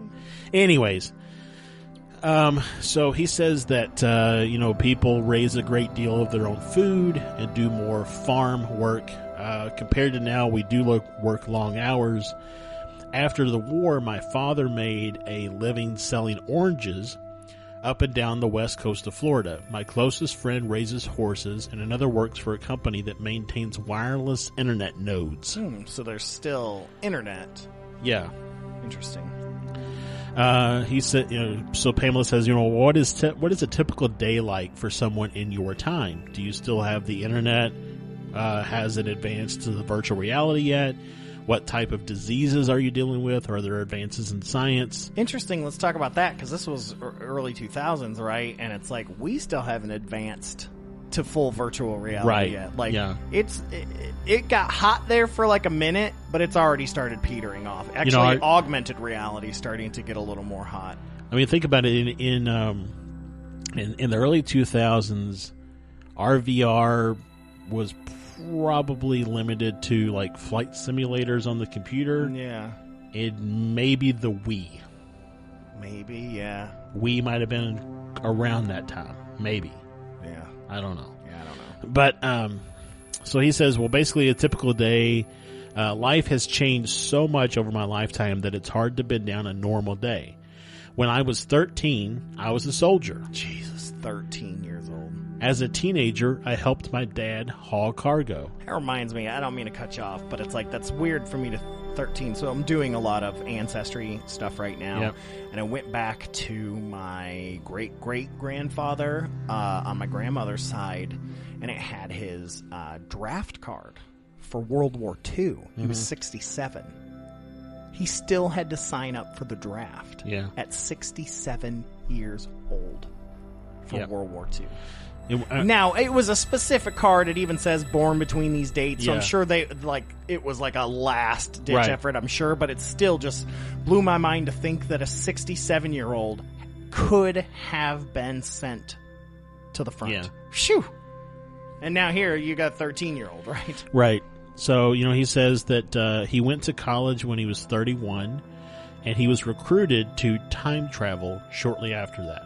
Speaker 1: Anyways. So he says that, people raise a great deal of their own food and do more farm work. Compared to now, we do work long hours. After the war, my father made a living selling oranges up and down the west coast of Florida. My closest friend raises horses, and another works for a company that maintains wireless internet nodes.
Speaker 3: So there's still internet.
Speaker 1: Yeah.
Speaker 3: Interesting.
Speaker 1: He said, so Pamela says, what is a typical day like for someone in your time? Do you still have the internet? Has it advanced to the virtual reality yet? What type of diseases are you dealing with? Are there advances in science?
Speaker 3: Interesting. Let's talk about that, because this was early 2000s, right? And it's like, we still haven't advanced to full virtual reality yet. Like, yeah. It got hot there for like a minute, but it's already started petering off. Actually, augmented reality is starting to get a little more hot.
Speaker 1: I mean, think about it. In the early 2000s, our VR was probably limited to like flight simulators on the computer.
Speaker 3: Yeah.
Speaker 1: It maybe the Wii.
Speaker 3: Maybe, yeah.
Speaker 1: Wii might have been around that time. Maybe.
Speaker 3: Yeah.
Speaker 1: I don't know.
Speaker 3: Yeah, I don't know.
Speaker 1: But, so he says, well, basically a typical day, life has changed so much over my lifetime that it's hard to bend down a normal day. When I was 13, I was a soldier.
Speaker 3: Jesus, 13 years old.
Speaker 1: As a teenager, I helped my dad haul cargo.
Speaker 3: That reminds me, I don't mean to cut you off, but it's like, that's weird for me to 13. So I'm doing a lot of ancestry stuff right now.
Speaker 1: Yep.
Speaker 3: And I went back to my great-great-grandfather on my grandmother's side, and it had his draft card for World War II. He was 67. He still had to sign up for the draft at 67 years old for World War II. Now, it was a specific card. It even says born between these dates. So I'm sure it was like a last-ditch effort, I'm sure. But it still just blew my mind to think that a 67-year-old could have been sent to the front.
Speaker 1: Yeah.
Speaker 3: Phew! And now here, you got a 13-year-old, right?
Speaker 1: Right. So, he says that he went to college when he was 31, and he was recruited to time travel shortly after that.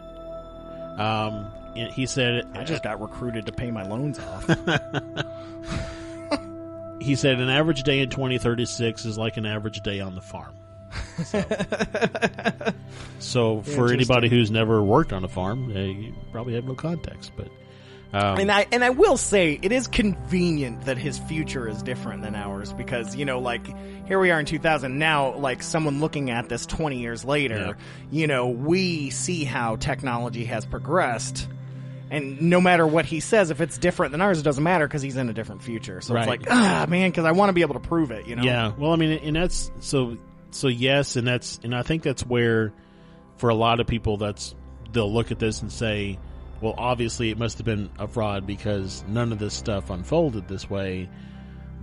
Speaker 1: He said,
Speaker 3: I just got recruited to pay my loans off.
Speaker 1: He said, an average day in 2036 is like an average day on the farm. So for anybody who's never worked on a farm, you probably have no context. But
Speaker 3: and I will say, it is convenient that his future is different than ours, because, here we are in 2000 now, like someone looking at this 20 years later, we see how technology has progressed. And no matter what he says, if it's different than ours, it doesn't matter, because he's in a different future. So it's like, man, because I want to be able to prove it,
Speaker 1: Yeah, well, I mean, and that's, so yes, and I think that's where, for a lot of people, they'll look at this and say, well, obviously it must have been a fraud because none of this stuff unfolded this way.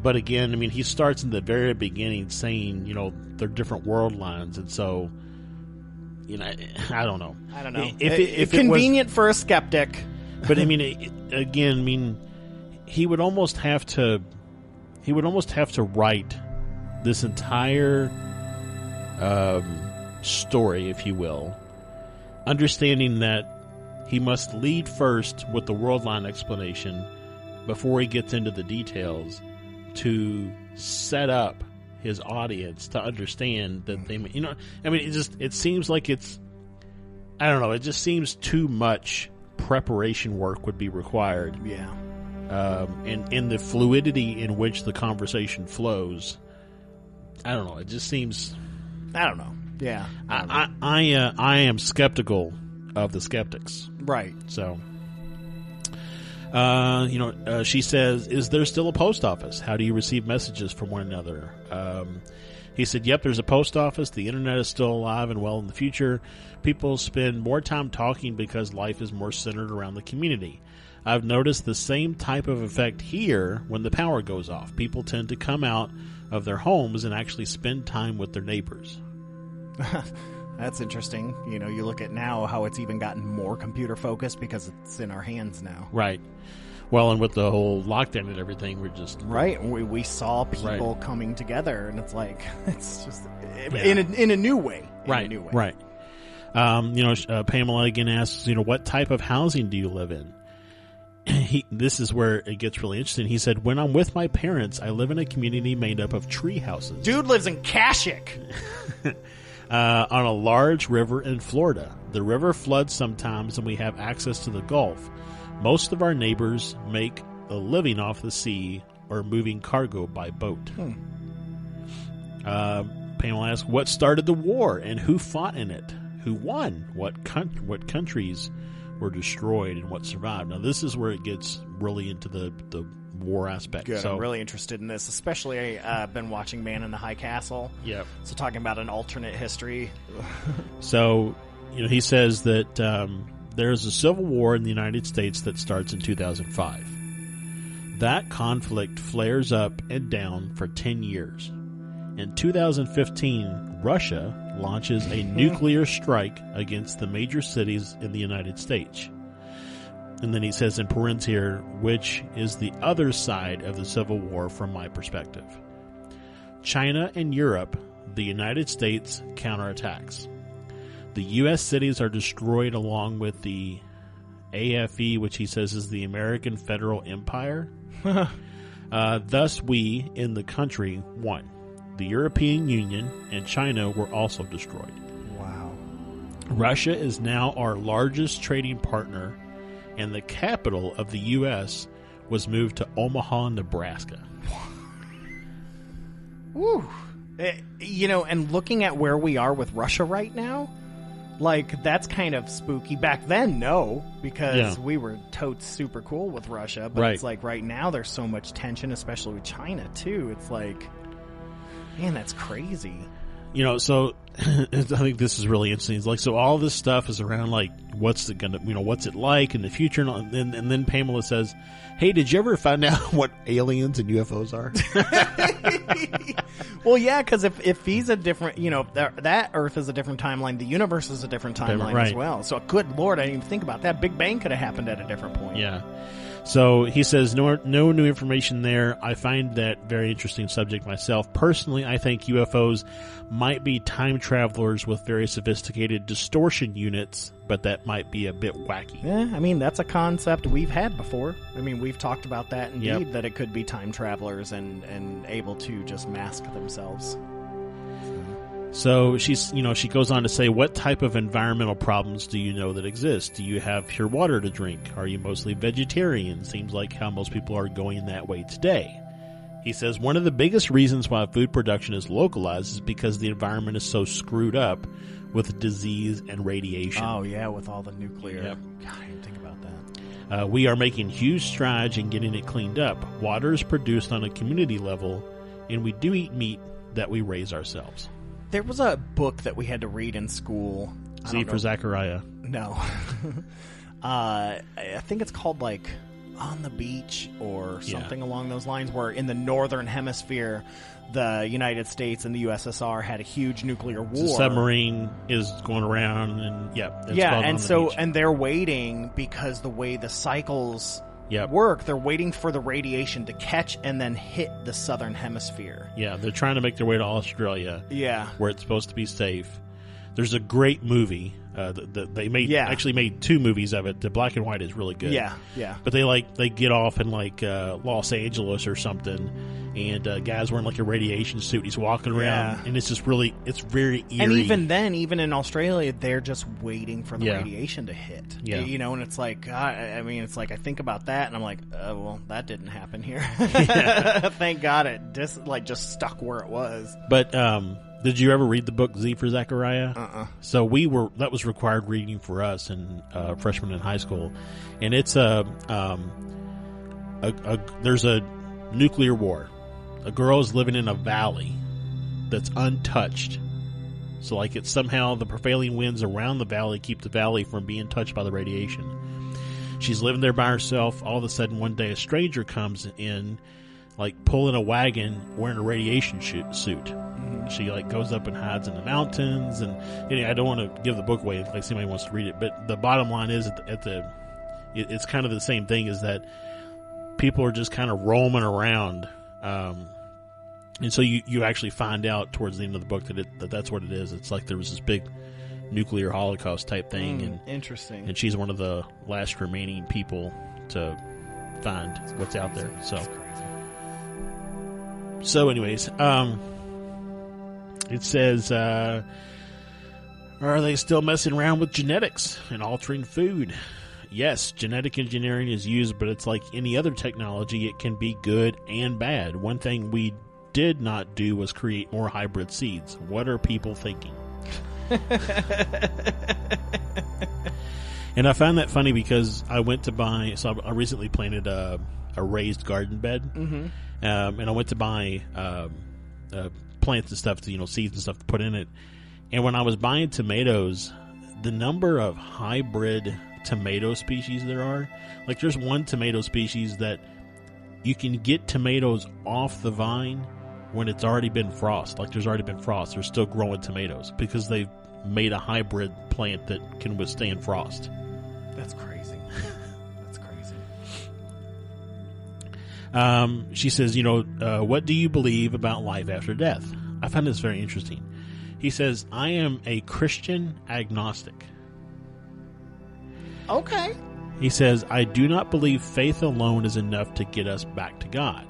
Speaker 1: But again, I mean, he starts in the very beginning saying, they're different world lines, and so, I don't know.
Speaker 3: I don't know.
Speaker 1: If
Speaker 3: convenient for a skeptic.
Speaker 1: But I mean, he would almost have to write this entire story, if you will, understanding that he must lead first with the world line explanation before he gets into the details to set up his audience to understand that they, it seems like it's, I don't know, it just seems too much preparation work would be required.
Speaker 3: Yeah.
Speaker 1: And the fluidity in which the conversation flows, I don't know, it just seems,
Speaker 3: I don't know. Yeah.
Speaker 1: I am skeptical of the skeptics.
Speaker 3: Right.
Speaker 1: So, she says, is there still a post office? How do you receive messages from one another? He said, yep, there's a post office. The internet is still alive and well in the future. People spend more time talking because life is more centered around the community. I've noticed the same type of effect here when the power goes off. People tend to come out of their homes and actually spend time with their neighbors.
Speaker 3: That's interesting. You know, you look at now how it's even gotten more computer focused because it's in our hands now.
Speaker 1: Right. Well, and with the whole lockdown and everything, we're just...
Speaker 3: Right. We saw people
Speaker 1: Right.
Speaker 3: coming together, and it's like, it's just,
Speaker 1: Yeah.
Speaker 3: in a new way.
Speaker 1: Right, right. Pamela again asks, what type of housing do you live in? This is where it gets really interesting. He said, when I'm with my parents, I live in a community made up of tree houses.
Speaker 3: Dude lives in Kashik.
Speaker 1: On a large river in Florida. The river floods sometimes, and we have access to the Gulf. Most of our neighbors make a living off the sea or moving cargo by boat. Pamela asks, what started the war and who fought in it? Who won? What countries were destroyed and what survived? Now, this is where it gets really into the war aspect.
Speaker 3: Good.
Speaker 1: So,
Speaker 3: I'm really interested in this, especially I've been watching Man in the High Castle.
Speaker 1: Yep.
Speaker 3: So talking about an alternate history.
Speaker 1: So, he says that there is a civil war in the United States that starts in 2005. That conflict flares up and down for 10 years. In 2015, Russia launches a nuclear strike against the major cities in the United States. And then he says in parentheses here, which is the other side of the Civil War from my perspective. China and Europe, the United States counterattacks. The U.S. cities are destroyed along with the AFE, which he says is the American Federal Empire. Thus we, in the country, won. The European Union and China were also destroyed.
Speaker 3: Wow.
Speaker 1: Russia is now our largest trading partner, and the capital of the U.S. was moved to Omaha, Nebraska.
Speaker 3: Woo. And looking at where we are with Russia right now, like, that's kind of spooky. Back then, no, because we were totes super cool with Russia. But it's like right now there's so much tension, especially with China, too. It's like, man, that's crazy.
Speaker 1: So I think this is really interesting. It's like, so all this stuff is around, like, what's it like in the future? And then Pamela says, hey, did you ever find out what aliens and UFOs are?
Speaker 3: Well, yeah, because if he's a different, that Earth is a different timeline, the universe is a different timeline as well. So, good Lord, I didn't even think about that. Big Bang could have happened at a different point.
Speaker 1: Yeah. So he says, no new information there. I find that very interesting subject myself. Personally, I think UFOs might be time travelers with very sophisticated distortion units, but that might be a bit wacky.
Speaker 3: Yeah, I mean, that's a concept we've had before. I mean, we've talked about that indeed, that it could be time travelers and able to just mask themselves.
Speaker 1: So she goes on to say, what type of environmental problems do you know that exist? Do you have pure water to drink? Are you mostly vegetarian? Seems like how most people are going that way today. He says one of the biggest reasons why food production is localized is because the environment is so screwed up with disease and radiation.
Speaker 3: Oh, yeah, with all the nuclear.
Speaker 1: Yep.
Speaker 3: God, I didn't think about that.
Speaker 1: We are making huge strides in getting it cleaned up. Water is produced on a community level, and we do eat meat that we raise ourselves.
Speaker 3: There was a book that we had to read in school.
Speaker 1: Z for Zachariah.
Speaker 3: No. I think it's called, like, On the Beach or something along those lines, where in the northern hemisphere, the United States and the USSR had a huge nuclear war.
Speaker 1: The submarine is going around, and
Speaker 3: and they're waiting because the way the cycles work, they're waiting for the radiation to catch and then hit the southern hemisphere.
Speaker 1: Yeah, they're trying to make their way to Australia.
Speaker 3: Yeah,
Speaker 1: where it's supposed to be safe. There's a great movie that they made. Actually made two movies of it. The black and white is really good.
Speaker 3: Yeah.
Speaker 1: But they get off in like Los Angeles or something, and guy's wearing like a radiation suit. He's walking around, and it's just really, it's very eerie.
Speaker 3: And even then, even in Australia, they're just waiting for the radiation to hit.
Speaker 1: Yeah.
Speaker 3: And it's like, I mean, it's like I think about that, and I'm like, well, that didn't happen here. Thank God it just stuck where it was.
Speaker 1: But did you ever read the book Z for Zachariah? So that was required reading for us in freshman in high school, and it's there's a nuclear war. A girl is living in a valley that's untouched. So like it's somehow the prevailing winds around the valley keep the valley from being touched by the radiation. She's living there by herself. All of a sudden one day a stranger comes in, like pulling a wagon wearing a radiation suit. Mm-hmm. She like goes up and hides in the mountains, and I don't want to give the book away in case somebody wants to read it. But the bottom line is it's kind of the same thing, is that people are just kind of roaming around, and so you actually find out towards the end of the book that's what it is. It's like there was this big nuclear holocaust type thing, and
Speaker 3: interesting.
Speaker 1: And she's one of the last remaining people to find what's out there. So anyways, it says, are they still messing around with genetics and altering food? Yes, genetic engineering is used, but it's like any other technology. It can be good and bad. One thing we did not do was create more hybrid seeds. What are people thinking? And I found that funny because I went to buy, so I recently planted a raised garden bed, and I went to buy plants and stuff, to, seeds and stuff to put in it. And when I was buying tomatoes, the number of hybrid tomato species there are, like there's one tomato species that you can get tomatoes off the vine when it's already been frost. Like there's already been frost. They're still growing tomatoes because they've made a hybrid plant that can withstand frost.
Speaker 3: That's crazy. That's crazy.
Speaker 1: She says, what do you believe about life after death? I find this very interesting. He says, I am a Christian agnostic.
Speaker 3: Okay.
Speaker 1: He says, I do not believe faith alone is enough to get us back to God.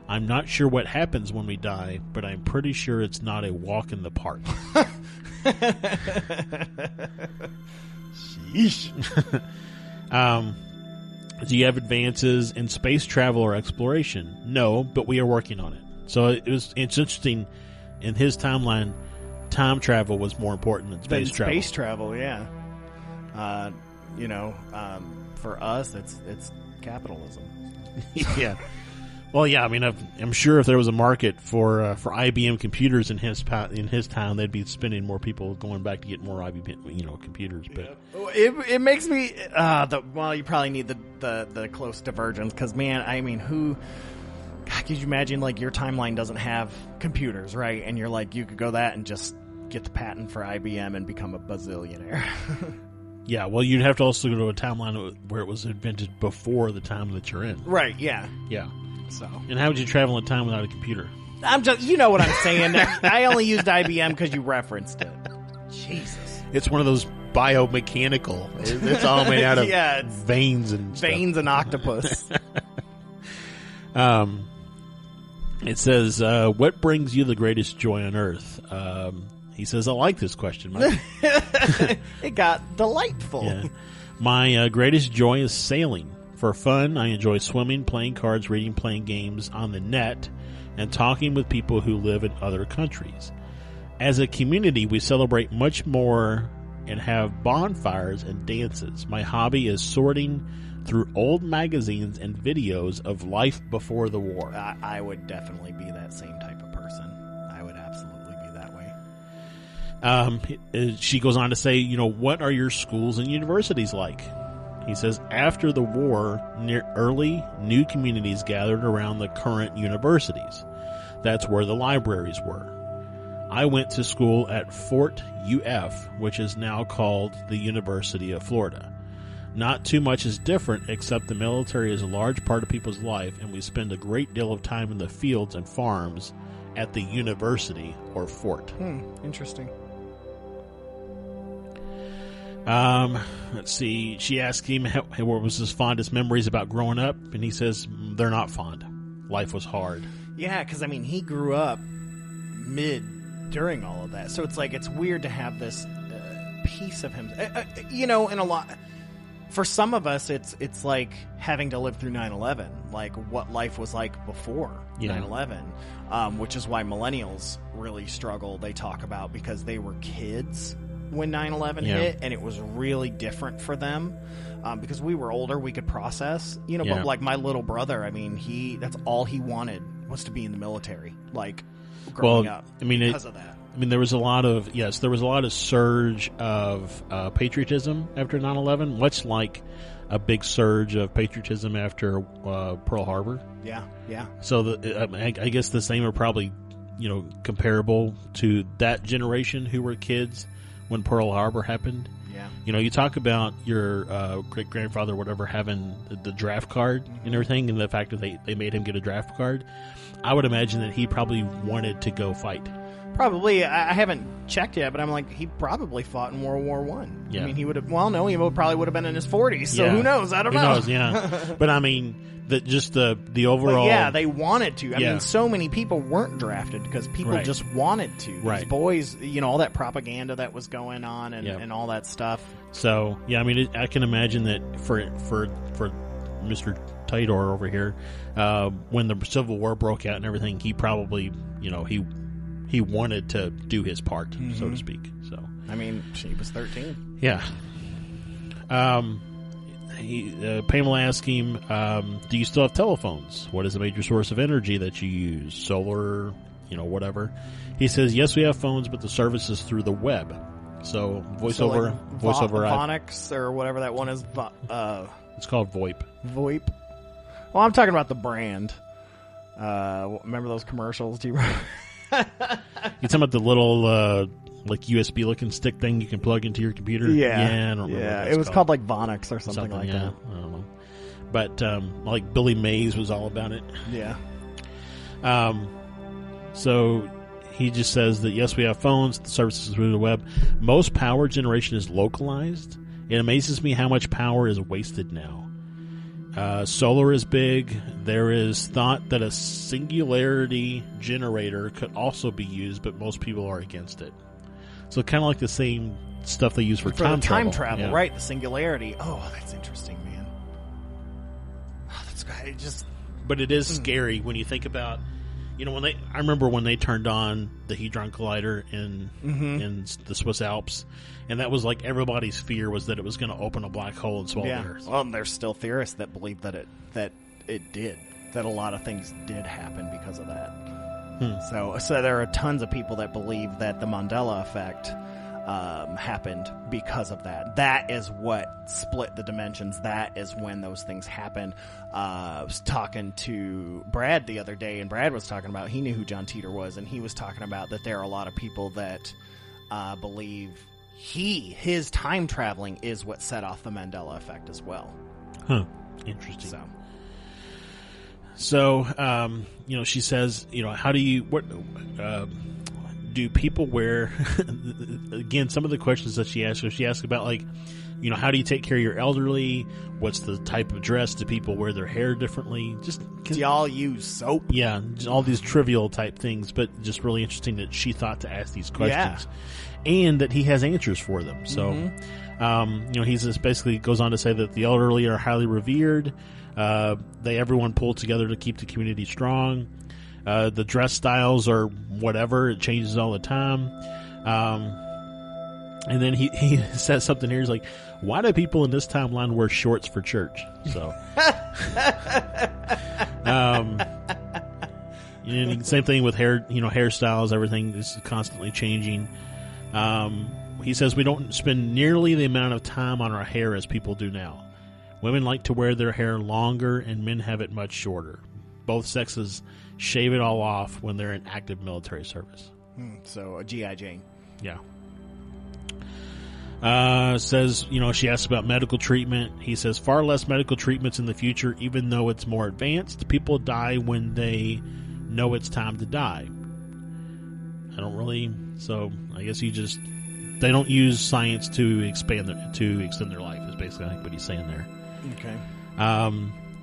Speaker 1: I'm not sure what happens when we die, but I'm pretty sure it's not a walk in the park.
Speaker 3: Sheesh.
Speaker 1: Do you have advances in space travel or exploration? No, but we are working on it. So it's interesting. In his timeline, time travel was more important than space travel.
Speaker 3: Space travel, yeah. For us, it's capitalism.
Speaker 1: Yeah. Well, yeah. I mean, I'm sure if there was a market for IBM computers in his town, they'd be spending more people going back to get more IBM, computers. But
Speaker 3: it makes me. You probably need the close divergence because, man, I mean, God, could you imagine like your timeline doesn't have computers, right? And you're like, you could go that and just get the patent for IBM and become a bazillionaire.
Speaker 1: Yeah, well, you'd have to also go to a timeline where it was invented before the time that you're in.
Speaker 3: Right, yeah.
Speaker 1: Yeah.
Speaker 3: So.
Speaker 1: And how would you travel in time without a computer?
Speaker 3: I'm just, you know what I'm saying. I only used IBM because you referenced it. Jesus.
Speaker 1: It's one of those biomechanical. It's all made out of
Speaker 3: yeah,
Speaker 1: veins and stuff.
Speaker 3: Veins and octopus.
Speaker 1: It says, what brings you the greatest joy on earth? He says, I like this question, Mike.
Speaker 3: It got delightful.
Speaker 1: Yeah. My greatest joy is sailing. For fun, I enjoy swimming, playing cards, reading, playing games on the net, and talking with people who live in other countries. As a community, we celebrate much more and have bonfires and dances. My hobby is sorting through old magazines and videos of life before the war.
Speaker 3: I would definitely be that same type of person. I would absolutely be that way.
Speaker 1: She goes on to say, what are your schools and universities like? He says, after the war, early new communities gathered around the current universities. That's where the libraries were. I went to school at Fort UF, which is now called the University of Florida. Not too much is different, except the military is a large part of people's life, and we spend a great deal of time in the fields and farms at the university or fort.
Speaker 3: Interesting.
Speaker 1: Let's see. She asked him what was his fondest memories about growing up, and he says they're not fond. Life was hard.
Speaker 3: Yeah, because he grew up during all of that, so it's like it's weird to have this piece of him. In a lot. For some of us, it's like having to live through 9/11, like what life was like before 9/11, which is why millennials really struggle. They talk about because they were kids when 9/11 hit, and it was really different for them because we were older, we could process, but like my little brother, that's all he wanted was to be in the military, like growing up because of that.
Speaker 1: There was a lot of surge of patriotism after 9/11, much like a big surge of patriotism after Pearl Harbor.
Speaker 3: Yeah.
Speaker 1: So I guess the same are probably comparable to that generation who were kids when Pearl Harbor happened.
Speaker 3: Yeah.
Speaker 1: You talk about your great grandfather, whatever, having the draft card and everything, and the fact that they made him get a draft card. I would imagine that he probably wanted to go fight.
Speaker 3: Probably. I haven't checked yet, but I'm like, he probably fought in World War One.
Speaker 1: Yeah.
Speaker 3: I mean, he would have. Well, no, he probably would have been in his 40s. So who knows? I don't know.
Speaker 1: Who knows? Yeah. But I mean, the overall.
Speaker 3: But yeah, they wanted to. I
Speaker 1: Yeah.
Speaker 3: mean, so many people weren't drafted because people
Speaker 1: Right.
Speaker 3: just wanted to.
Speaker 1: Right.
Speaker 3: These boys, all that propaganda that was going on and all that stuff.
Speaker 1: So yeah, I mean, I can imagine that for Mr. Titor over here, when the Civil War broke out and everything, he probably he wanted to do his part, so to speak. So
Speaker 3: I mean, she was 13.
Speaker 1: yeah. Pamela asked him, do you still have telephones? What is the major source of energy that you use? Solar, whatever. He says, yes, we have phones, but the service is through the web. So voiceover,
Speaker 3: Phonics or whatever that one is.
Speaker 1: It's called VoIP.
Speaker 3: VoIP. Well, I'm talking about the brand. Remember those commercials? Do you remember?
Speaker 1: You talking about the little like USB looking stick thing you can plug into your computer?
Speaker 3: Yeah,
Speaker 1: I don't remember.
Speaker 3: Yeah,
Speaker 1: what
Speaker 3: it was called like Vonix or something like that.
Speaker 1: I don't know. But like Billy Mays was all about it.
Speaker 3: Yeah.
Speaker 1: So he just says that yes, we have phones. The service is through the web. Most power generation is localized. It amazes me how much power is wasted now. Solar is big. There is thought that a singularity generator could also be used, but most people are against it. So kind of like the same stuff they use for time travel. Yeah.
Speaker 3: Right? The singularity. Oh, that's interesting, man. Oh, that's great.
Speaker 1: But it is scary when you think about, I remember when they turned on the Hadron Collider in the Swiss Alps, and that was like everybody's fear was that it was going to open a black hole and swallow the Earth.
Speaker 3: Well, there's still theorists that believe that it did. That a lot of things did happen because of that. So there are tons of people that believe that the Mandela effect happened because of that. That is what split the dimensions. That is when those things happened. I was talking to Brad the other day, and Brad was talking about, he knew who John Titor was, and he was talking about that there are a lot of people that believe his time traveling is what set off the Mandela effect as well.
Speaker 1: Huh. Interesting. So, she says, how do you, do people wear, again, some of the questions that she asked about, like, how do you take care of your elderly? What's the type of dress? Do people wear their hair differently? Do
Speaker 3: y'all use soap?
Speaker 1: Yeah, all these trivial type things, but just really interesting that she thought to ask these questions. And that he has answers for them. So, he just basically goes on to say that the elderly are highly revered. Everyone pulled together to keep the community strong. The dress styles are whatever. It changes all the time. And then he says something here. He's like, why do people in this timeline wear shorts for church? So, same thing with hair, hairstyles, everything is constantly changing. He says we don't spend nearly the amount of time on our hair as people do now. Women like to wear their hair longer and men have it much shorter. Both sexes shave it all off when they're in active military service.
Speaker 3: So a G.I. Jane.
Speaker 1: Yeah. Says, she asks about medical treatment. He says far less medical treatments in the future, even though it's more advanced. People die when they know it's time to die. So I guess they don't use science to extend their life is basically I think what he's saying there.
Speaker 3: Okay.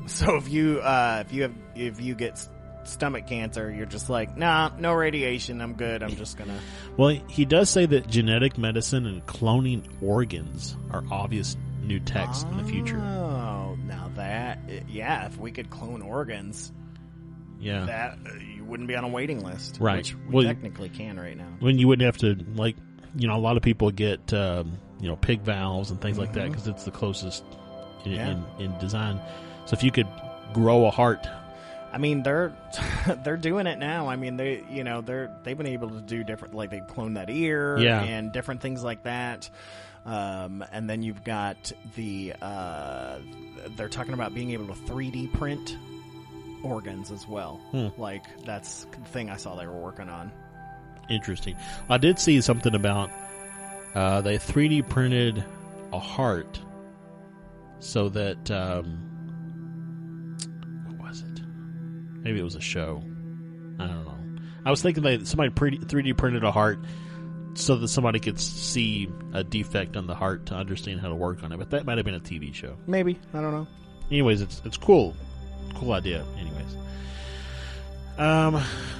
Speaker 3: So if you get stomach cancer, you're just like, nah, no radiation, I'm good, I'm just gonna.
Speaker 1: Well, he does say that genetic medicine and cloning organs are obvious new techs in the future.
Speaker 3: Oh, now if we could clone organs, that you wouldn't be on a waiting list,
Speaker 1: right?
Speaker 3: Which we technically can right now.
Speaker 1: When you wouldn't have to, like, a lot of people get pig valves and things like that because it's the closest in design. So if you could grow a heart.
Speaker 3: I mean, they're doing it now. I mean, they've been able to do different, like they clone that ear and different things like that. And then you've got they're talking about being able to 3D print organs as well. Like, that's the thing I saw they were working on.
Speaker 1: Interesting. I did see something about they 3D printed a heart so that what was it? Maybe it was a show. I don't know. I was thinking that somebody 3D printed a heart so that somebody could see a defect on the heart to understand how to work on it. But that might have been a TV show.
Speaker 3: Maybe. I don't know.
Speaker 1: Anyways, it's cool. Cool idea. Anyways.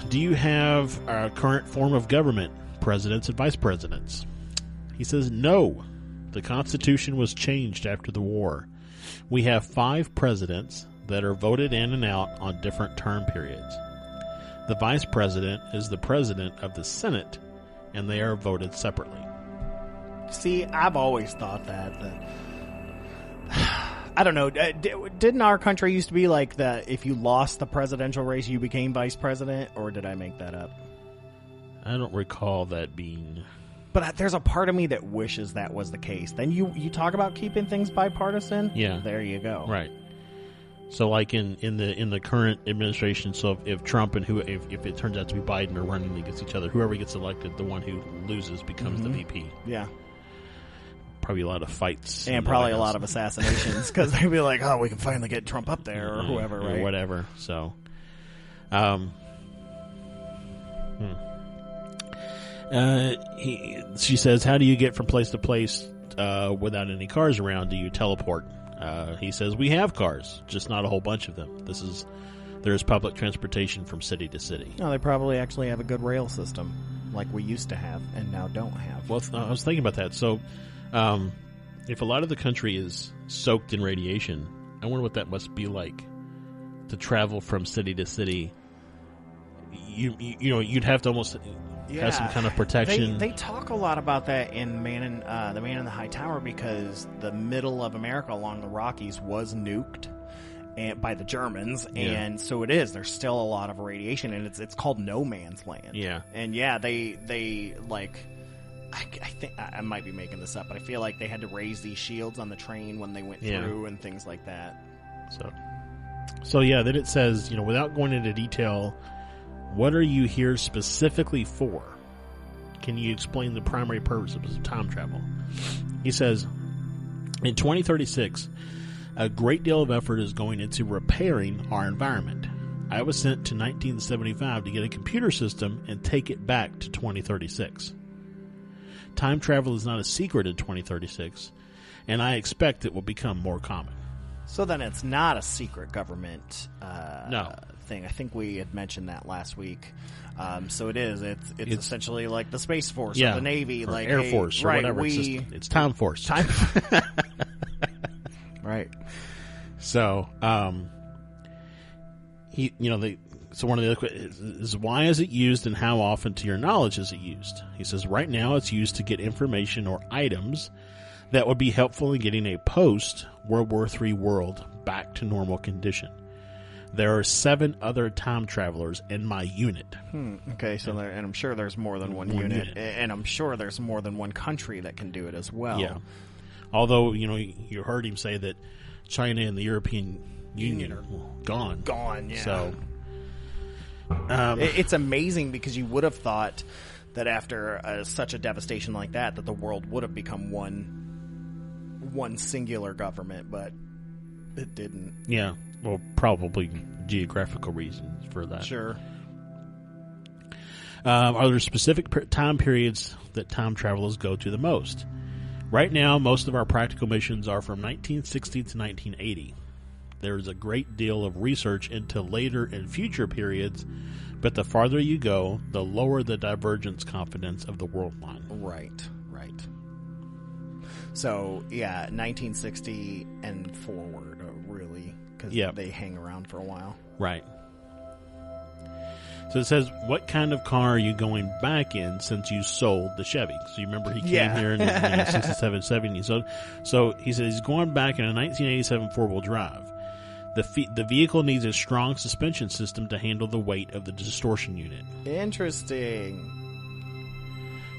Speaker 1: Do you have a current form of government, presidents and vice presidents? He says no. The Constitution was changed after the war. We have 5 presidents that are voted in and out on different term periods. The vice president is the president of the Senate, and they are voted separately.
Speaker 3: See, I've always thought that I don't know. Didn't our country used to be like that? If you lost the presidential race, you became vice president, or did I make that up?
Speaker 1: I don't recall that being.
Speaker 3: But there's a part of me that wishes that was the case. Then you talk about keeping things bipartisan.
Speaker 1: Yeah,
Speaker 3: there you go.
Speaker 1: Right. So, like in the current administration, so if Trump and if it turns out to be Biden are running against each other, whoever gets elected, the one who loses becomes the VP.
Speaker 3: Yeah.
Speaker 1: Probably a lot of fights.
Speaker 3: And probably a lot of assassinations, because they'd be like, oh, we can finally get Trump up there, or whoever, right?
Speaker 1: Or whatever. So, she says, how do you get from place to place without any cars around? Do you teleport? He says, we have cars, just not a whole bunch of them. There's public transportation from city to city.
Speaker 3: No, they probably actually have a good rail system, like we used to have and now don't have.
Speaker 1: Well, I was thinking about that. So, if a lot of the country is soaked in radiation, I wonder what that must be like to travel from city to city. You'd have to almost have some kind of protection.
Speaker 3: They talk a lot about that in the Man in the High Tower, because the middle of America along the Rockies was nuked by the Germans, and so it is. There's still a lot of radiation, and it's called no man's land.
Speaker 1: Yeah,
Speaker 3: and yeah, they like. I think I might be making this up, but I feel like they had to raise these shields on the train when they went through and things like that.
Speaker 1: So yeah, then it says, without going into detail, what are you here specifically for? Can you explain the primary purposes of time travel? He says, in 2036, a great deal of effort is going into repairing our environment. I was sent to 1975 to get a computer system and take it back to 2036. Time travel is not a secret in 2036, and I expect it will become more common.
Speaker 3: So then it's not a secret government
Speaker 1: no.
Speaker 3: thing. I think we had mentioned that last week. So it is. It's essentially like the Space Force or the Navy,
Speaker 1: or
Speaker 3: like
Speaker 1: Air Force or whatever. It's Time Force.
Speaker 3: Right.
Speaker 1: So, So one of the other questions is, why is it used and how often to your knowledge is it used? He says, right now it's used to get information or items that would be helpful in getting a post-World War III world back to normal condition. There are 7 other time travelers in my unit.
Speaker 3: Okay, so and I'm sure there's more than one unit, and I'm sure there's more than one country that can do it as well.
Speaker 1: Yeah. Although, you heard him say that China and the European Union are gone.
Speaker 3: Gone, yeah.
Speaker 1: So...
Speaker 3: it's amazing, because you would have thought that after such a devastation like that the world would have become one singular government, but it didn't.
Speaker 1: Yeah, well, probably geographical reasons for that.
Speaker 3: Sure.
Speaker 1: Are there specific time periods that time travelers go to the most? Right now, most of our practical missions are from 1960 to 1980. There is a great deal of research into later and future periods, but the farther you go, the lower the divergence confidence of the world line.
Speaker 3: Right. So, 1960 and forward, really, because they hang around for a while.
Speaker 1: Right. So it says, what kind of car are you going back in since you sold the Chevy? So you remember he came here in 67, 70. So he says he's going back in a 1987 four-wheel drive. The vehicle needs a strong suspension system to handle the weight of the distortion unit.
Speaker 3: Interesting.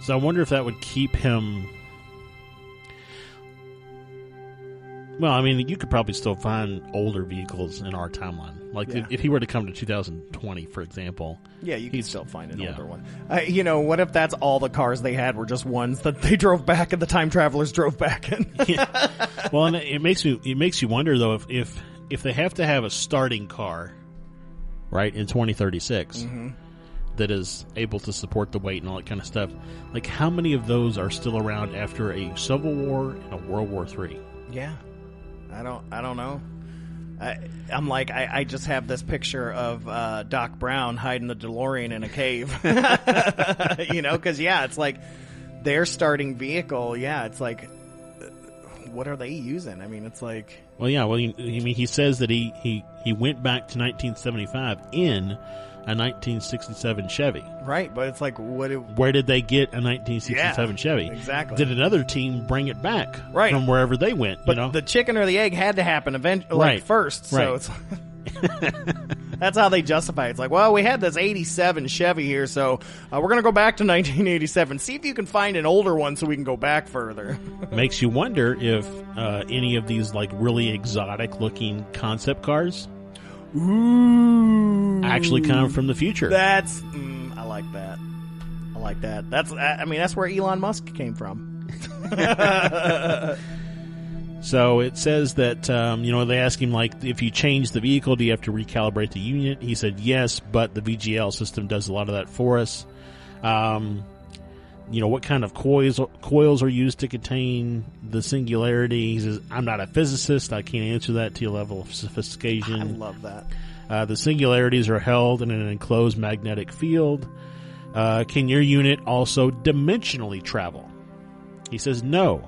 Speaker 1: So I wonder if that would keep him... Well, I mean, you could probably still find older vehicles in our timeline. Like, if he were to come to 2020, for example.
Speaker 3: Yeah, you could still find an older one. What if that's all the cars they had were just ones that they drove back and the time travelers drove back in?
Speaker 1: Yeah. Well, and it makes you wonder, though, if they have to have a starting car, right, in 2036, that is able to support the weight and all that kind of stuff, like, how many of those are still around after a Civil War and a World War III?
Speaker 3: Yeah. I don't know. I'm like, I just have this picture of Doc Brown hiding the DeLorean in a cave. Because, it's like their starting vehicle, it's like, what are they using? I mean, it's like...
Speaker 1: Well, yeah, he says that he went back to 1975 in a 1967 Chevy.
Speaker 3: Right, but it's like,
Speaker 1: where did they get a 1967 Chevy?
Speaker 3: Exactly.
Speaker 1: Did another team bring it back
Speaker 3: from
Speaker 1: wherever they went?
Speaker 3: But the chicken or the egg had to happen eventually, first. So it's that's how they justify it. It's like, well, we had this 87 Chevy here, so we're going to go back to 1987. See if you can find an older one so we can go back further.
Speaker 1: Makes you wonder if any of these like really exotic looking concept cars actually come from the future.
Speaker 3: That's I like that. That's where Elon Musk came from.
Speaker 1: So it says that they ask him, like, if you change the vehicle, do you have to recalibrate the unit? He said yes, but the VGL system does a lot of that for us. What kind of coils are used to contain the singularity? He says, I'm not a physicist. I can't answer that to your level of sophistication.
Speaker 3: I love that.
Speaker 1: The singularities are held in an enclosed magnetic field. Can your unit also dimensionally travel? He says no.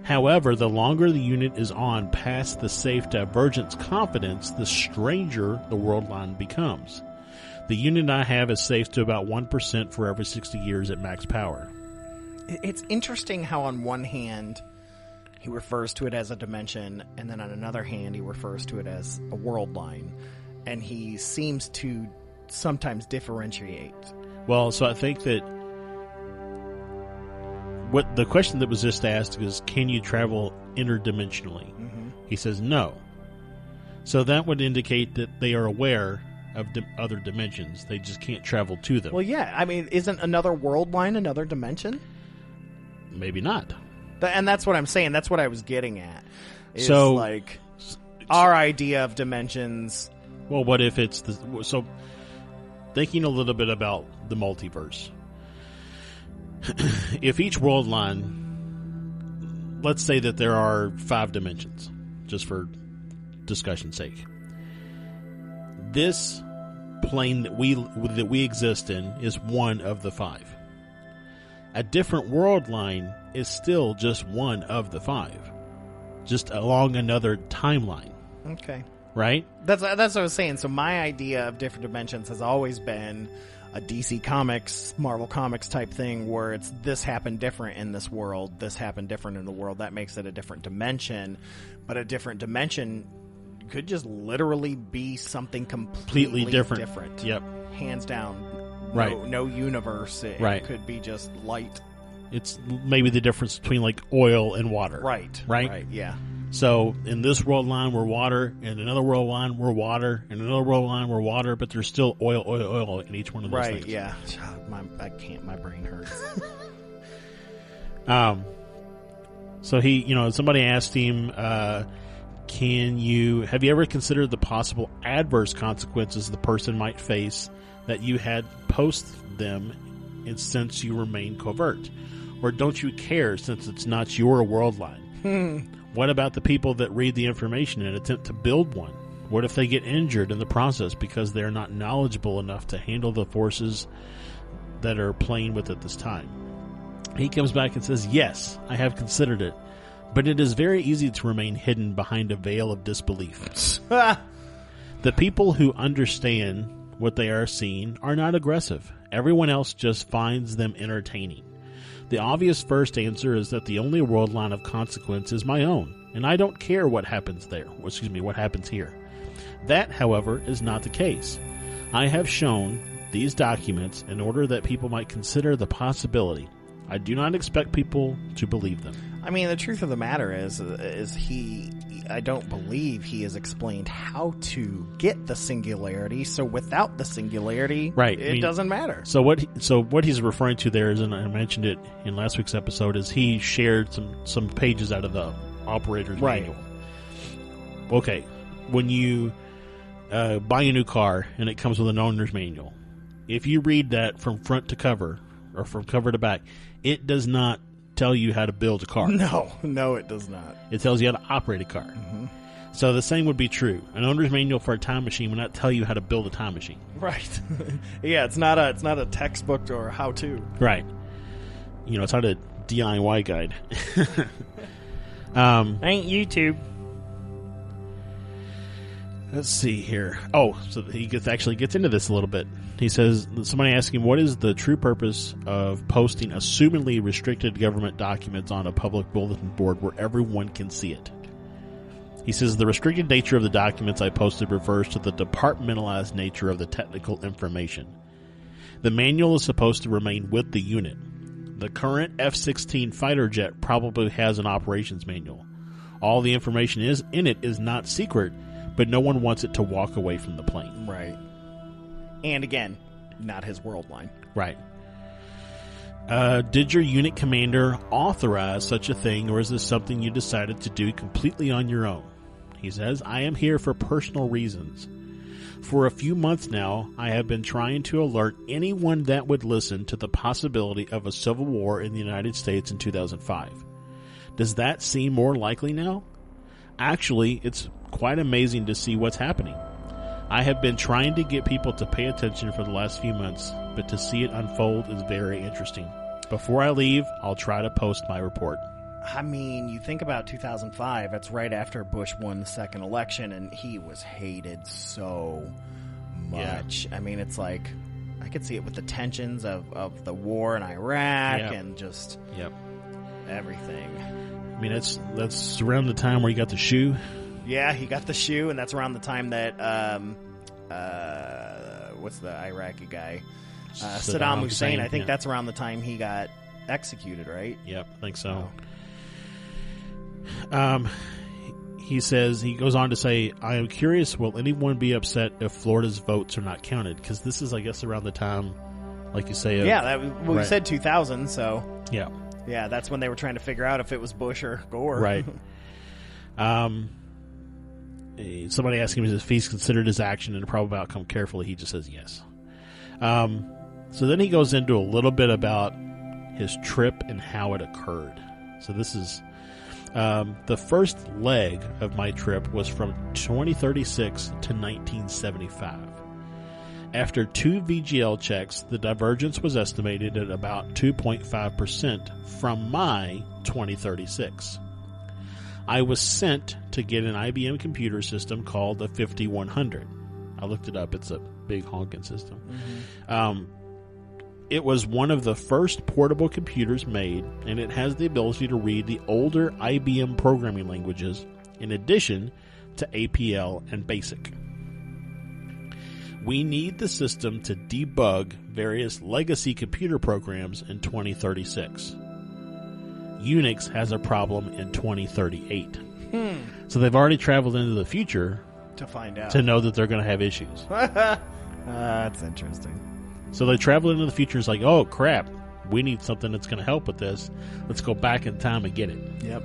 Speaker 1: However, the longer the unit is on past the safe divergence confidence, the stranger the world line becomes. The unit I have is safe to about 1% for every 60 years at max power.
Speaker 3: It's interesting how on one hand he refers to it as a dimension, and then on another hand he refers to it as a world line. And he seems to sometimes differentiate.
Speaker 1: Well, so I think that what the question that was just asked is, can you travel interdimensionally? He says no. So that would indicate that they are aware of other dimensions. They just can't travel to them.
Speaker 3: Well, yeah. I mean, isn't another world line another dimension?
Speaker 1: Maybe not.
Speaker 3: And that's what I'm saying. That's what I was getting at.
Speaker 1: So,
Speaker 3: like, our idea of dimensions.
Speaker 1: Well, what if it's so thinking a little bit about the multiverse. If each world line, let's say that there are 5 dimensions, just for discussion's sake. This plane that we exist in is one of the 5. A different world line is still just one of the 5, just along another timeline.
Speaker 3: Okay.
Speaker 1: Right?
Speaker 3: That's what I was saying. So my idea of different dimensions has always been a DC Comics, Marvel Comics type thing where it's this happened different in this world, this happened different in the world. That makes it a different dimension. But a different dimension could just literally be something completely different.
Speaker 1: Yep.
Speaker 3: Hands down.
Speaker 1: Right.
Speaker 3: No universe. It could be just light.
Speaker 1: It's maybe the difference between like oil and water.
Speaker 3: Right.
Speaker 1: Right?
Speaker 3: Yeah.
Speaker 1: So in this world line we're water, in another world line we're water, in another world line we're water, but there's still oil in each one of those things.
Speaker 3: Right, yeah. I can't, my brain hurts.
Speaker 1: So somebody asked him, have you ever considered the possible adverse consequences the person might face that you had post them and since you remain covert? Or don't you care since it's not your world line? What about the people that read the information and attempt to build one? What if they get injured in the process because they're not knowledgeable enough to handle the forces that are playing with at this time? He comes back and says, yes, I have considered it, but it is very easy to remain hidden behind a veil of disbelief. The people who understand what they are seeing are not aggressive. Everyone else just finds them entertaining. The obvious first answer is that the only world line of consequence is my own, and I don't care what happens there. What happens here. That, however, is not the case. I have shown these documents in order that people might consider the possibility. I do not expect people to believe them.
Speaker 3: I mean, the truth of the matter is he I don't believe he has explained how to get the singularity. So without the singularity,
Speaker 1: right,
Speaker 3: it doesn't matter.
Speaker 1: So what he's referring to there is, and I mentioned it in last week's episode, is he shared some pages out of the operator's manual. Okay, when you buy a new car and it comes with an owner's manual, if you read that from front to cover or from cover to back, it does not tell you how to build a car.
Speaker 3: No, it does not.
Speaker 1: It tells you how to operate a car. Mm-hmm. So the same would be true. An owner's manual for a time machine would not tell you how to build a time machine.
Speaker 3: Right. Yeah, it's not a textbook or how to.
Speaker 1: Right. It's not a DIY guide.
Speaker 3: Ain't YouTube.
Speaker 1: Let's see here. Oh, so he actually gets into this a little bit. He says, somebody asked him, what is the true purpose of posting assumedly restricted government documents on a public bulletin board where everyone can see it? He says, the restricted nature of the documents I posted refers to the departmentalized nature of the technical information. The manual is supposed to remain with the unit. The current F-16 fighter jet probably has an operations manual. All the information in it is not secret, but no one wants it to walk away from the plane.
Speaker 3: Right. And again, not his world line.
Speaker 1: Right. Did your unit commander authorize such a thing, or is this something you decided to do completely on your own? He says, I am here for personal reasons. For a few months now, I have been trying to alert anyone that would listen to the possibility of a civil war in the United States in 2005. Does that seem more likely now? Actually, it's quite amazing to see what's happening. I have been trying to get people to pay attention for the last few months, but to see it unfold is very interesting. Before I leave, I'll try to post my report.
Speaker 3: I mean, you think about 2005, that's right after Bush won the second election, and he was hated so much. Yeah. I mean, it's like, I could see it with the tensions of the war in Iraq and just everything.
Speaker 1: I mean, that's around the time where he got the shoe.
Speaker 3: Yeah, he got the shoe, and that's around the time that, what's the Iraqi guy? Saddam Hussein. I think that's around the time he got executed, right?
Speaker 1: Yep, I think so. He goes on to say, I am curious, will anyone be upset if Florida's votes are not counted? Because this is, I guess, around the time, like you say.
Speaker 3: We said 2000, so.
Speaker 1: Yeah.
Speaker 3: Yeah, that's when they were trying to figure out if it was Bush or Gore.
Speaker 1: Right. Somebody asked him if he's considered his action and the probable outcome carefully. He just says yes. So then he goes into a little bit about his trip and how it occurred. So this is the first leg of my trip was from 2036 to 1975. After 2 VGL checks, the divergence was estimated at about 2.5% from my 2036. I was sent to get an IBM computer system called the 5100. I looked it up. It's a big honking system. Mm-hmm. It was one of the first portable computers made, and it has the ability to read the older IBM programming languages in addition to APL and BASIC. We need the system to debug various legacy computer programs in 2036. Unix has a problem in 2038. So they've already traveled into the future
Speaker 3: to find out,
Speaker 1: to know that they're going to have issues.
Speaker 3: That's interesting.
Speaker 1: So they travel into the future. It's like, oh crap, we need something that's going to help with this. Let's go back in time and get it.
Speaker 3: Yep.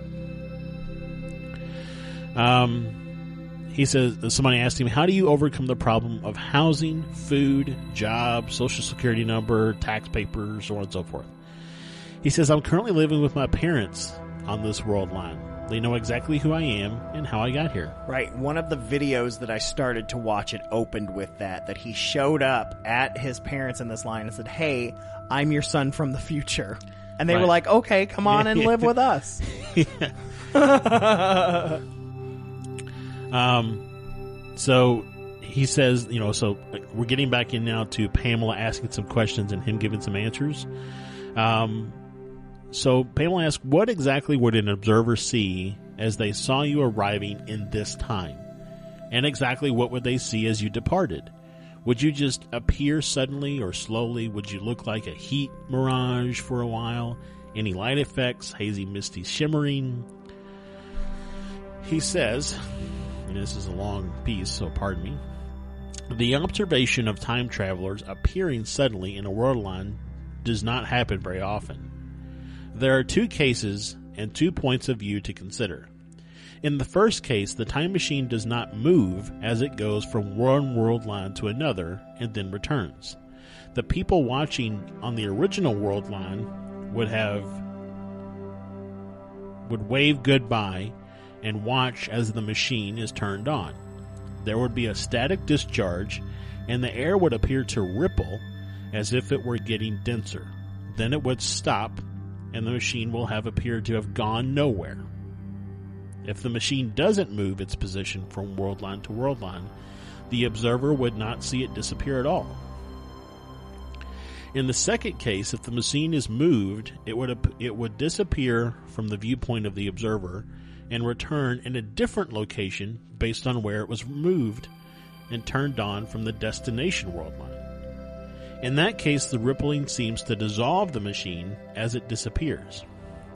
Speaker 1: He says, somebody asked him, how do you overcome the problem of housing, food, job, social security number, tax papers, so on and so forth? He says, I'm currently living with my parents on this world line. They know exactly who I am and how I got here.
Speaker 3: Right. One of the videos that I started to watch, it opened with that he showed up at his parents in this line and said, hey, I'm your son from the future. And they were like, okay, come on and live with us.
Speaker 1: So he says, so we're getting back in now to Pamela asking some questions and him giving some answers. So Pamela asked, what exactly would an observer see as they saw you arriving in this time? And exactly what would they see as you departed? Would you just appear suddenly or slowly? Would you look like a heat mirage for a while? Any light effects, hazy, misty shimmering? He says, and this is a long piece, so pardon me, the observation of time travelers appearing suddenly in a world line does not happen very often. There are 2 cases and 2 points of view to consider. In the first case, the time machine does not move as it goes from one world line to another and then returns. The people watching on the original world line would wave goodbye and watch as the machine is turned on. There would be a static discharge, and the air would appear to ripple as if it were getting denser. Then it would stop, and the machine will have appeared to have gone nowhere. If the machine doesn't move its position from world line to world line, the observer would not see it disappear at all. In the second case, if the machine is moved, it would disappear from the viewpoint of the observer and return in a different location based on where it was moved and turned on from the destination world line. In that case, the rippling seems to dissolve the machine as it disappears.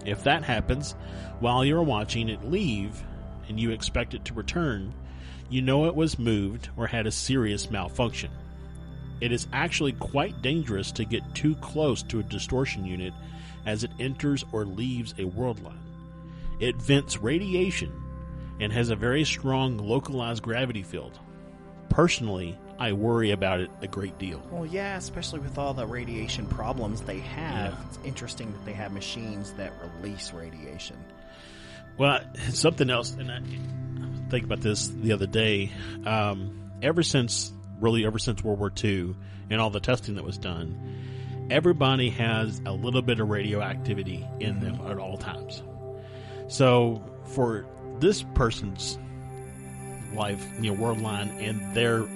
Speaker 1: If that happens while you're watching it leave and you expect it to return, you know it was moved or had a serious malfunction. It is actually quite dangerous to get too close to a distortion unit as it enters or leaves a world line. It vents radiation and has a very strong localized gravity field. Personally, I worry about it a great deal.
Speaker 3: Well, yeah, especially with all the radiation problems they have. Yeah. It's interesting that they have machines that release radiation.
Speaker 1: Well, something else, and I think about this the other day. Ever since World War II and all the testing that was done, everybody has a little bit of radioactivity in them at all times. So for this person's life, world line, and their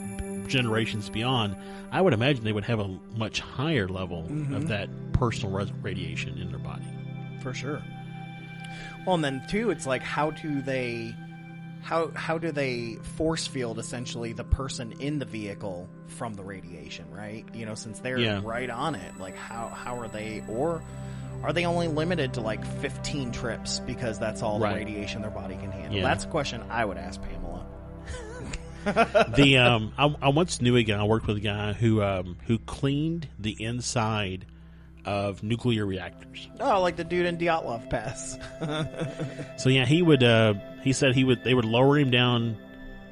Speaker 1: generations beyond, I would imagine they would have a much higher level of that personal radiation in their body.
Speaker 3: For sure. Well, and then too, it's like, how do they force field essentially the person in the vehicle from the radiation, right? Since they're right on it, like how are they, or are they only limited to like 15 trips because that's all the radiation their body can handle? That's a question I would ask Pamela.
Speaker 1: I once knew a guy. I worked with a guy who cleaned the inside of nuclear reactors.
Speaker 3: Oh, like the dude in Dyatlov Pass.
Speaker 1: So yeah, he said they would lower him down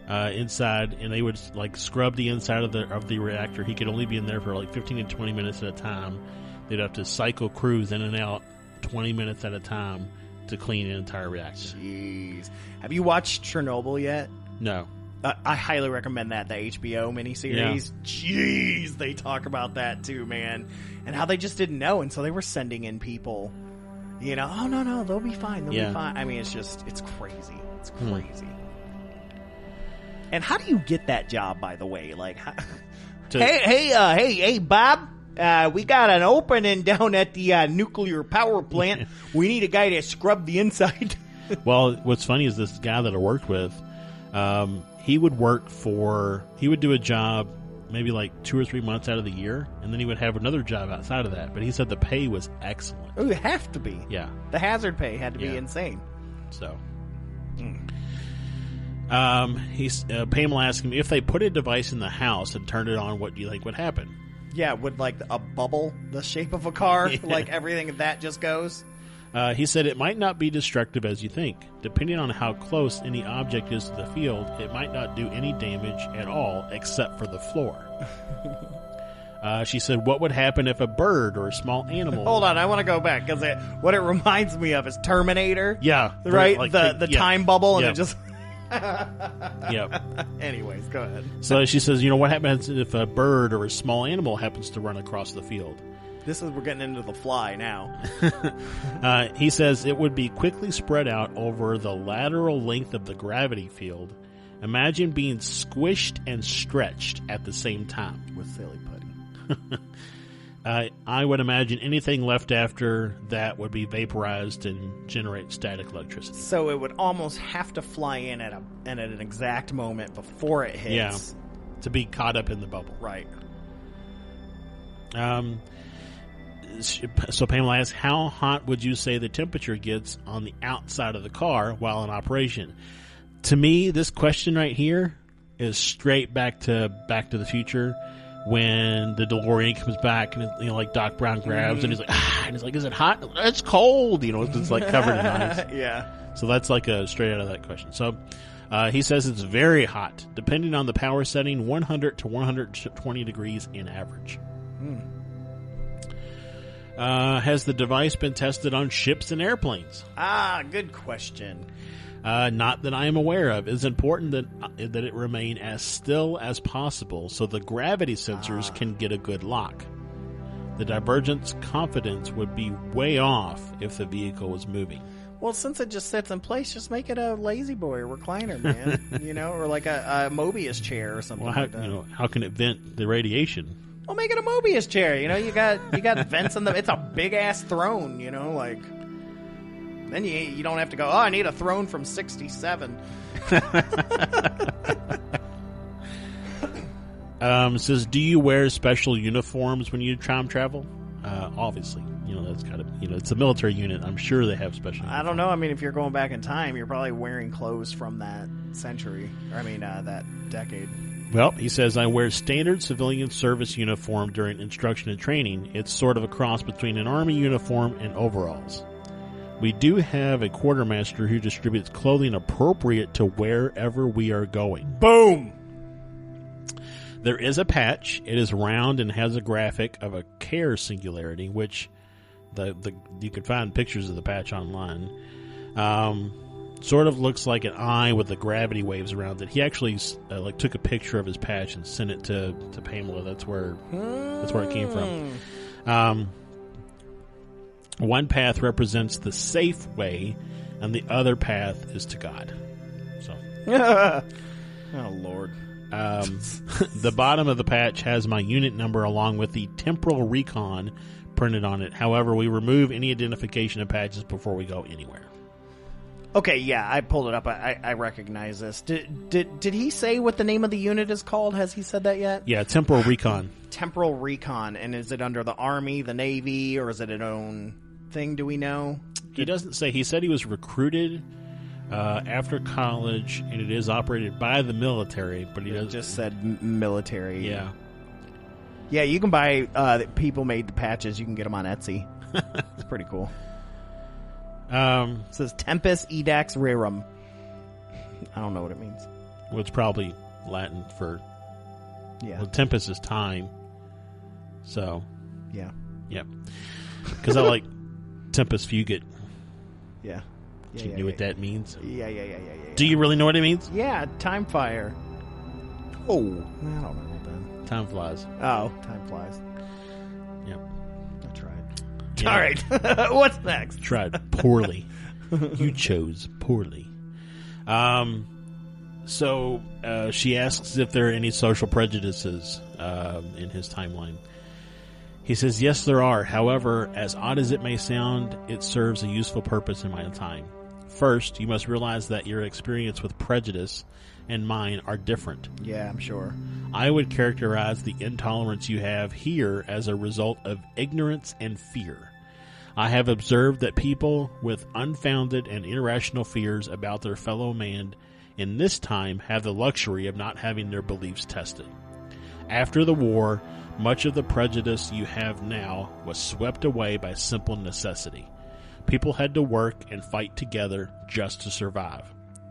Speaker 1: inside, and they would like scrub the inside of the reactor. He could only be in there for like 15 to 20 minutes at a time. They'd have to cycle crews in and out 20 minutes at a time to clean an entire reactor.
Speaker 3: Jeez. Have you watched Chernobyl yet?
Speaker 1: No.
Speaker 3: I highly recommend that, the HBO miniseries. Yeah. Jeez, they talk about that too, man. And how they just didn't know, and so they were sending in people, oh, no, they'll be fine, they'll be fine. I mean, it's crazy. It's crazy. And how do you get that job, by the way? Like, hey, Bob, we got an opening down at the nuclear power plant. We need a guy to scrub the inside.
Speaker 1: Well, what's funny is this guy that I worked with, he would do a job maybe like 2 or 3 months out of the year, and then he would have another job outside of that. But he said the pay was excellent.
Speaker 3: Oh, it have to be.
Speaker 1: Yeah.
Speaker 3: The hazard pay had to be insane.
Speaker 1: So. Pamela asked him, if they put a device in the house and turned it on, what do you think would happen?
Speaker 3: Yeah, would like a bubble the shape of a car, like everything that just goes?
Speaker 1: He said it might not be destructive as you think. Depending on how close any object is to the field, it might not do any damage at all except for the floor. She said, what would happen if a bird or a small animal...
Speaker 3: Hold on, I want to go back, because what it reminds me of is Terminator.
Speaker 1: Yeah.
Speaker 3: Right? Like the time bubble, and it just...
Speaker 1: Yep.
Speaker 3: Anyways, go ahead.
Speaker 1: So she says, what happens if a bird or a small animal happens to run across the field?
Speaker 3: We're getting into the fly now.
Speaker 1: He says it would be quickly spread out over the lateral length of the gravity field. Imagine being squished and stretched at the same time.
Speaker 3: With silly putty.
Speaker 1: I would imagine anything left after that would be vaporized and generate static electricity.
Speaker 3: So it would almost have to fly in at an exact moment before it hits.
Speaker 1: Yeah, to be caught up in the bubble.
Speaker 3: Right.
Speaker 1: So Pamela asks, how hot would you say the temperature gets on the outside of the car while in operation? To me, this question right here is straight back to the Future, when the DeLorean comes back and like Doc Brown grabs and he's like, is it hot? It's cold. It's like covered in ice.
Speaker 3: Yeah.
Speaker 1: So that's like a straight out of that question. So he says it's very hot, depending on the power setting, 100 to 120 degrees in average. Has the device been tested on ships and airplanes?
Speaker 3: Good question.
Speaker 1: Not that I am aware of. It's important that it remain as still as possible so the gravity sensors can get a good lock. The divergence confidence would be way off if the vehicle was moving.
Speaker 3: Well, since it just sits in place, just make it a lazy boy or recliner, man. Or like a Mobius chair or something like that.
Speaker 1: How can it vent the radiation?
Speaker 3: Well, make it a Mobius chair. You got vents in it's a big ass throne. Then you don't have to go, I need a throne from 67.
Speaker 1: Says, do you wear special uniforms when you time travel? Obviously. That's kind of, it's a military unit. I'm sure they have special uniforms.
Speaker 3: I don't know. I mean, if you're going back in time, you're probably wearing clothes from that century. That decade.
Speaker 1: Well, he says, I wear standard civilian service uniform during instruction and training. It's sort of a cross between an army uniform and overalls. We do have a quartermaster who distributes clothing appropriate to wherever we are going.
Speaker 3: Boom!
Speaker 1: There is a patch. It is round and has a graphic of a care singularity, which you can find pictures of the patch online. Sort of looks like an eye with the gravity waves around it. He actually took a picture of his patch and sent it to Pamela. That's where it came from. One path represents the safe way, and the other path is to God. So,
Speaker 3: oh Lord.
Speaker 1: The bottom of the patch has my unit number along with the temporal recon printed on it. However, we remove any identification of patches before we go anywhere.
Speaker 3: Okay, yeah, I pulled it up. I recognize this. Did he say what the name of the unit is called? Has he said that yet?
Speaker 1: Yeah, temporal recon.
Speaker 3: Temporal recon, and is it under the Army, the Navy, or is it its own thing? Do we know?
Speaker 1: He doesn't say. He said he was recruited after college, and it is operated by the military, but he doesn't.
Speaker 3: Just said military.
Speaker 1: Yeah.
Speaker 3: Yeah, you can buy people made the patches. You can get them on Etsy. It's pretty cool. It says Tempus Edax Rerum. I don't know what it means.
Speaker 1: Well, it's probably Latin for...
Speaker 3: Yeah.
Speaker 1: Well, Tempus is time. So...
Speaker 3: Yeah.
Speaker 1: Yep. Because I like Tempus Fugit.
Speaker 3: Yeah.
Speaker 1: Do you know what that means?
Speaker 3: Yeah.
Speaker 1: Do you really know what it means?
Speaker 3: Yeah, time fire. Oh. I don't know then.
Speaker 1: Time flies.
Speaker 3: Oh, time flies.
Speaker 1: Yep.
Speaker 3: I tried.
Speaker 1: Yeah.
Speaker 3: All right. What's next?
Speaker 1: Tried poorly. You chose poorly. So she asks if there are any social prejudices in his timeline. He says, yes, there are. However, as odd as it may sound, it serves a useful purpose in my time. First, you must realize that your experience with prejudice and mine are different.
Speaker 3: Yeah, I'm sure.
Speaker 1: I would characterize the intolerance you have here as a result of ignorance and fear. I have observed that people with unfounded and irrational fears about their fellow man in this time have the luxury of not having their beliefs tested. After the war, much of the prejudice you have now was swept away by simple necessity. People had to work and fight together just to survive.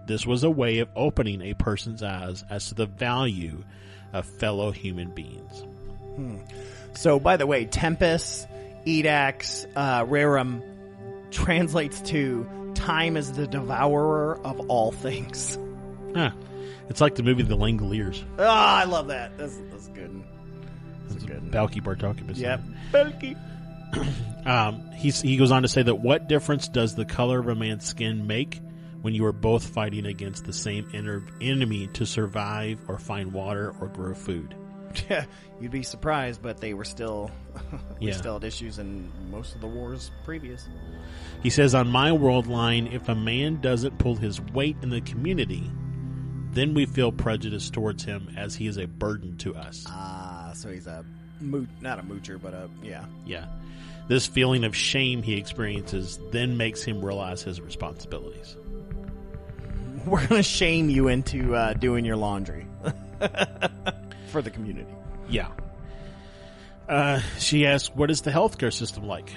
Speaker 1: This was a way of opening a person's eyes as to the value of fellow human beings.
Speaker 3: So, by the way, Tempus Edax Rerum translates to time is the devourer of all things.
Speaker 1: Huh. It's like the movie The Langoliers.
Speaker 3: Oh, I love that. That's good. That's good.
Speaker 1: Balky Bartokibus.
Speaker 3: Yep. Balky.
Speaker 1: He goes on to say that what difference does the color of a man's skin make when you are both fighting against the same enemy to survive or find water or grow food?
Speaker 3: Yeah, you'd be surprised, but they were still
Speaker 1: Yeah.
Speaker 3: still had issues in most of the wars previous.
Speaker 1: He says, on my world line, if a man doesn't pull his weight in the community, then we feel prejudice towards him as he is a burden to us.
Speaker 3: So he's not a moocher, but yeah.
Speaker 1: Yeah. This feeling of shame he experiences then makes him realize his responsibilities.
Speaker 3: We're gonna shame you into doing your laundry for the community.
Speaker 1: Yeah. She asked, what is the healthcare system like?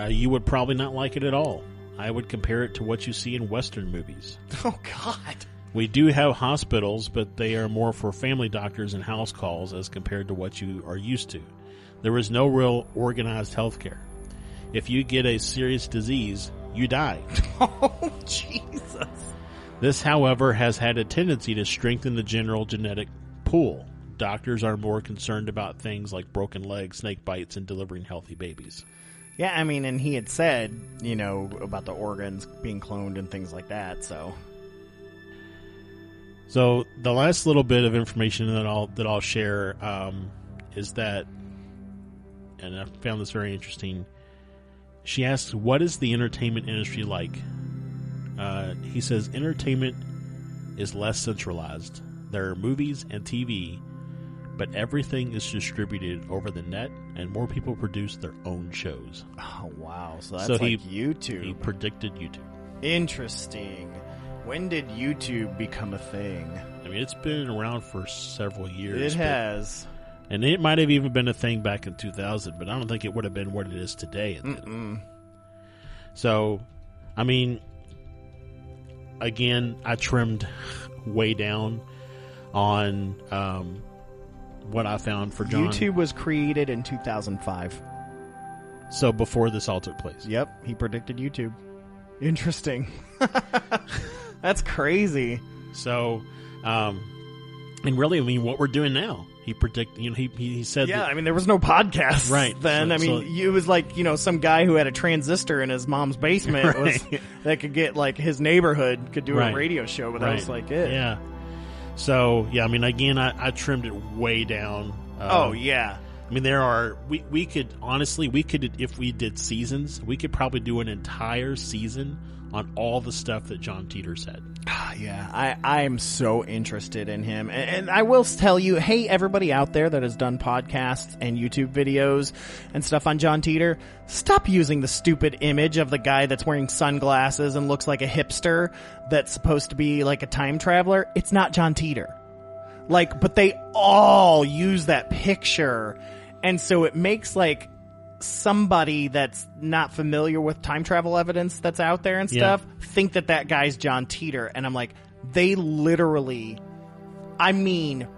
Speaker 1: You would probably not like it at all. I would compare it to what you see in Western movies.
Speaker 3: Oh, God.
Speaker 1: We do have hospitals, but they are more for family doctors and house calls as compared to what you are used to. There is no real organized healthcare. If you get a serious disease, you die.
Speaker 3: Oh, Jesus.
Speaker 1: This, however, has had a tendency to strengthen the general genetic pool. Doctors are more concerned about things like broken legs, snake bites, and delivering healthy babies.
Speaker 3: Yeah, I mean, and he had said, about the organs being cloned and things like that, so...
Speaker 1: So the last little bit of information that I'll share is that, and I found this very interesting. She asks, "What is the entertainment industry like?" He says, "Entertainment is less centralized. There are movies and TV, but everything is distributed over the net, and more people produce their own shows."
Speaker 3: Oh, wow! So that's YouTube.
Speaker 1: He predicted YouTube.
Speaker 3: Interesting. When did YouTube become a thing?
Speaker 1: I mean, it's been around for several years.
Speaker 3: It has.
Speaker 1: And it might have even been a thing back in 2000, but I don't think it would have been what it is today. So, I mean, again, I trimmed way down on what I found for John.
Speaker 3: YouTube was created in 2005.
Speaker 1: So before this all took place.
Speaker 3: Yep, he predicted YouTube. Interesting. That's crazy.
Speaker 1: So, and really, I mean, what we're doing now, he he said.
Speaker 3: Yeah,
Speaker 1: that,
Speaker 3: I mean, there was no podcast
Speaker 1: right
Speaker 3: then. It was like, some guy who had a transistor in his mom's basement that could get, like, his neighborhood could do a radio show, but that was like it.
Speaker 1: Yeah. So, yeah, I mean, again, I trimmed it way down.
Speaker 3: Oh, yeah.
Speaker 1: I mean, we could, if we did seasons, we could probably do an entire season on all the stuff that John Titor said.
Speaker 3: Yeah, I am so interested in him. And I will tell you, hey, everybody out there that has done podcasts and YouTube videos and stuff on John Titor, stop using the stupid image of the guy that's wearing sunglasses and looks like a hipster that's supposed to be like a time traveler. It's not John Titor. But they all use that picture. And so it makes, like, somebody that's not familiar with time travel evidence that's out there and stuff think that guy's John Titor. And I'm like, they literally,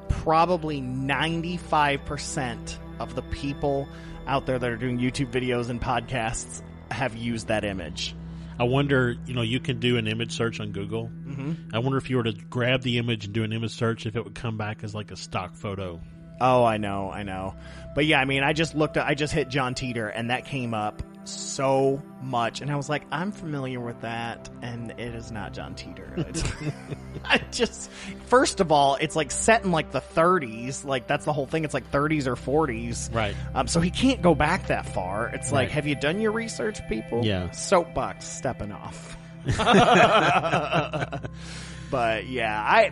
Speaker 3: probably 95% of the people out there that are doing YouTube videos and podcasts have used that image.
Speaker 1: I wonder, you can do an image search on Google. Mm-hmm. I wonder if you were to grab the image and do an image search, if it would come back as like a stock photo.
Speaker 3: Oh, I know. But yeah, I mean, I just hit John Titor and that came up so much. And I was like, I'm familiar with that. And it is not John Titor. First of all, it's like set in like the 30s. Like that's the whole thing. It's like 30s or 40s.
Speaker 1: Right.
Speaker 3: So he can't go back that far. It's like, have you done your research, people?
Speaker 1: Yeah.
Speaker 3: Soapbox stepping off. But yeah, I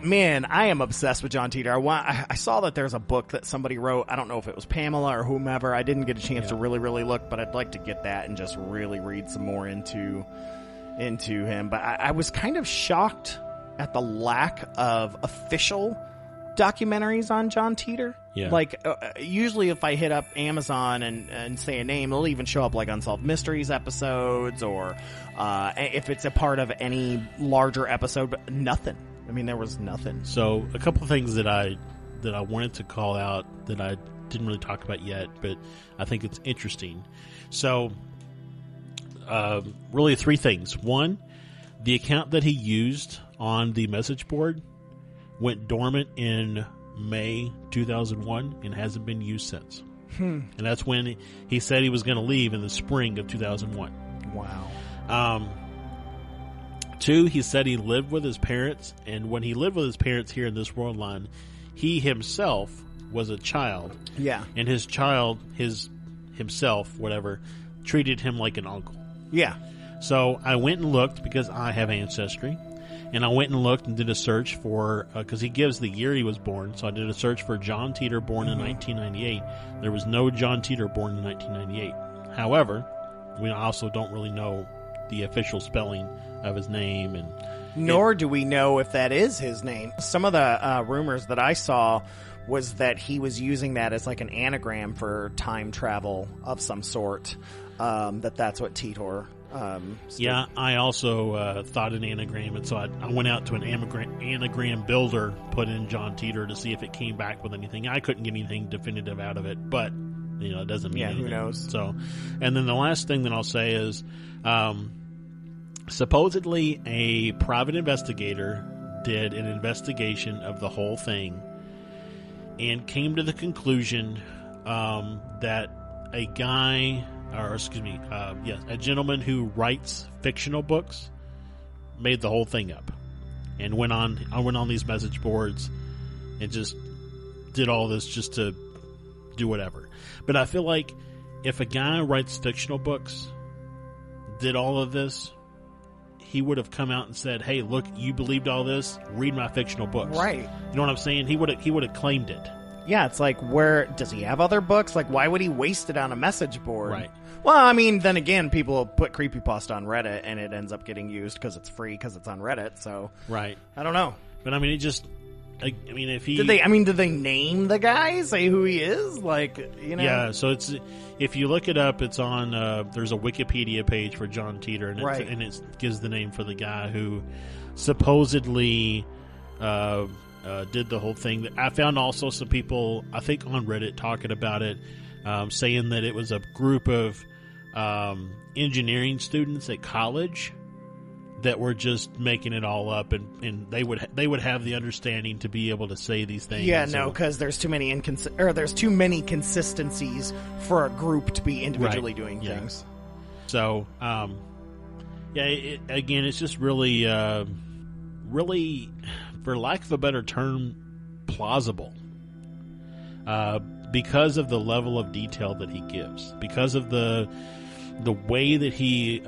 Speaker 3: am obsessed with John Titor. I saw that there's a book that somebody wrote. I don't know if it was Pamela or whomever. I didn't get a chance to really, really look, but I'd like to get that and just really read some more into him. But I was kind of shocked at the lack of official documentaries on John Titor.
Speaker 1: Yeah.
Speaker 3: Like, usually if I hit up Amazon and say a name, it'll even show up like Unsolved Mysteries episodes or if it's a part of any larger episode, but nothing. I mean, there was nothing.
Speaker 1: So a couple of things that I wanted to call out that I didn't really talk about yet, but I think it's interesting. So really three things. One, the account that he used on the message board went dormant in May 2001 and hasn't been used since. And that's when he said he was going to leave in the spring of 2001.
Speaker 3: Wow.
Speaker 1: Two, he said he lived with his parents, and when he lived with his parents here in this world line, he himself was a child.
Speaker 3: Yeah.
Speaker 1: And his child, himself, whatever, treated him like an uncle.
Speaker 3: Yeah.
Speaker 1: So I went and looked because I have ancestry. And I went and looked and did a search for, because he gives the year he was born. So I did a search for John Titor born in 1998. There was no John Titor born in 1998. However, we also don't really know the official spelling of his name. And
Speaker 3: Nor do we know if that is his name. Some of the rumors that I saw was that he was using that as like an anagram for time travel of some sort. That's what Titor.
Speaker 1: Yeah, I also thought an anagram, and so I went out to an anagram builder, put in John Titor to see if it came back with anything. I couldn't get anything definitive out of it, but it doesn't mean anything.
Speaker 3: Who knows?
Speaker 1: So, and then the last thing that I'll say is, supposedly a private investigator did an investigation of the whole thing and came to the conclusion that a guy, or excuse me, a gentleman who writes fictional books made the whole thing up and went on these message boards and just did all this just to do whatever. But I feel like if a guy writes fictional books did all of this, he would have come out and said, "Hey, look, you believed all this. Read my fictional books."
Speaker 3: Right.
Speaker 1: You know what I'm saying? He would have claimed it.
Speaker 3: Yeah, it's like, where does he have other books? Like, why would he waste it on a message board?
Speaker 1: Right.
Speaker 3: Well, I mean, then again, people put creepypasta on Reddit, and it ends up getting used because it's free, because it's on Reddit. So,
Speaker 1: right.
Speaker 3: I don't know.
Speaker 1: But I mean, it just. I mean, if he
Speaker 3: did they name the guy? Say who he is? Like,
Speaker 1: Yeah. So it's, if you look it up, it's on. There's a Wikipedia page for John Titor, and
Speaker 3: right.
Speaker 1: and it gives the name for the guy who supposedly did the whole thing. I found also some people, I think on Reddit, talking about it, saying that it was a group of engineering students at college that were just making it all up, and they would have the understanding to be able to say these things.
Speaker 3: Yeah, no, because there's too many consistencies for a group to be individually doing things.
Speaker 1: So, again, it's just really, really, for lack of a better term, plausible. Because of the level of detail that he gives, because of the way that he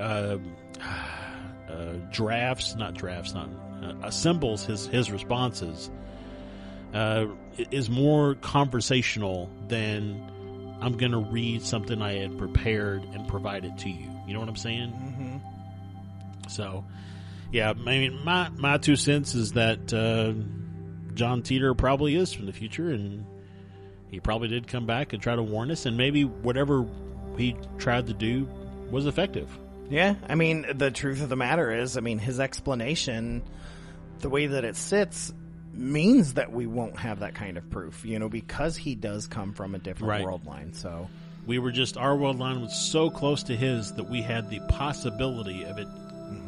Speaker 1: assembles his responses, is more conversational than I'm going to read something I had prepared and provide it to you. You know what I'm saying?
Speaker 3: Mm-hmm.
Speaker 1: So, yeah, I mean, my 2 cents is that John Titor probably is from the future, and he probably did come back and try to warn us, and maybe whatever he tried to do was effective.
Speaker 3: Yeah, I mean, the truth of the matter is, his explanation, the way that it sits, means that we won't have that kind of proof, because he does come from a different world line. So our world line was so close to his that we had the possibility of it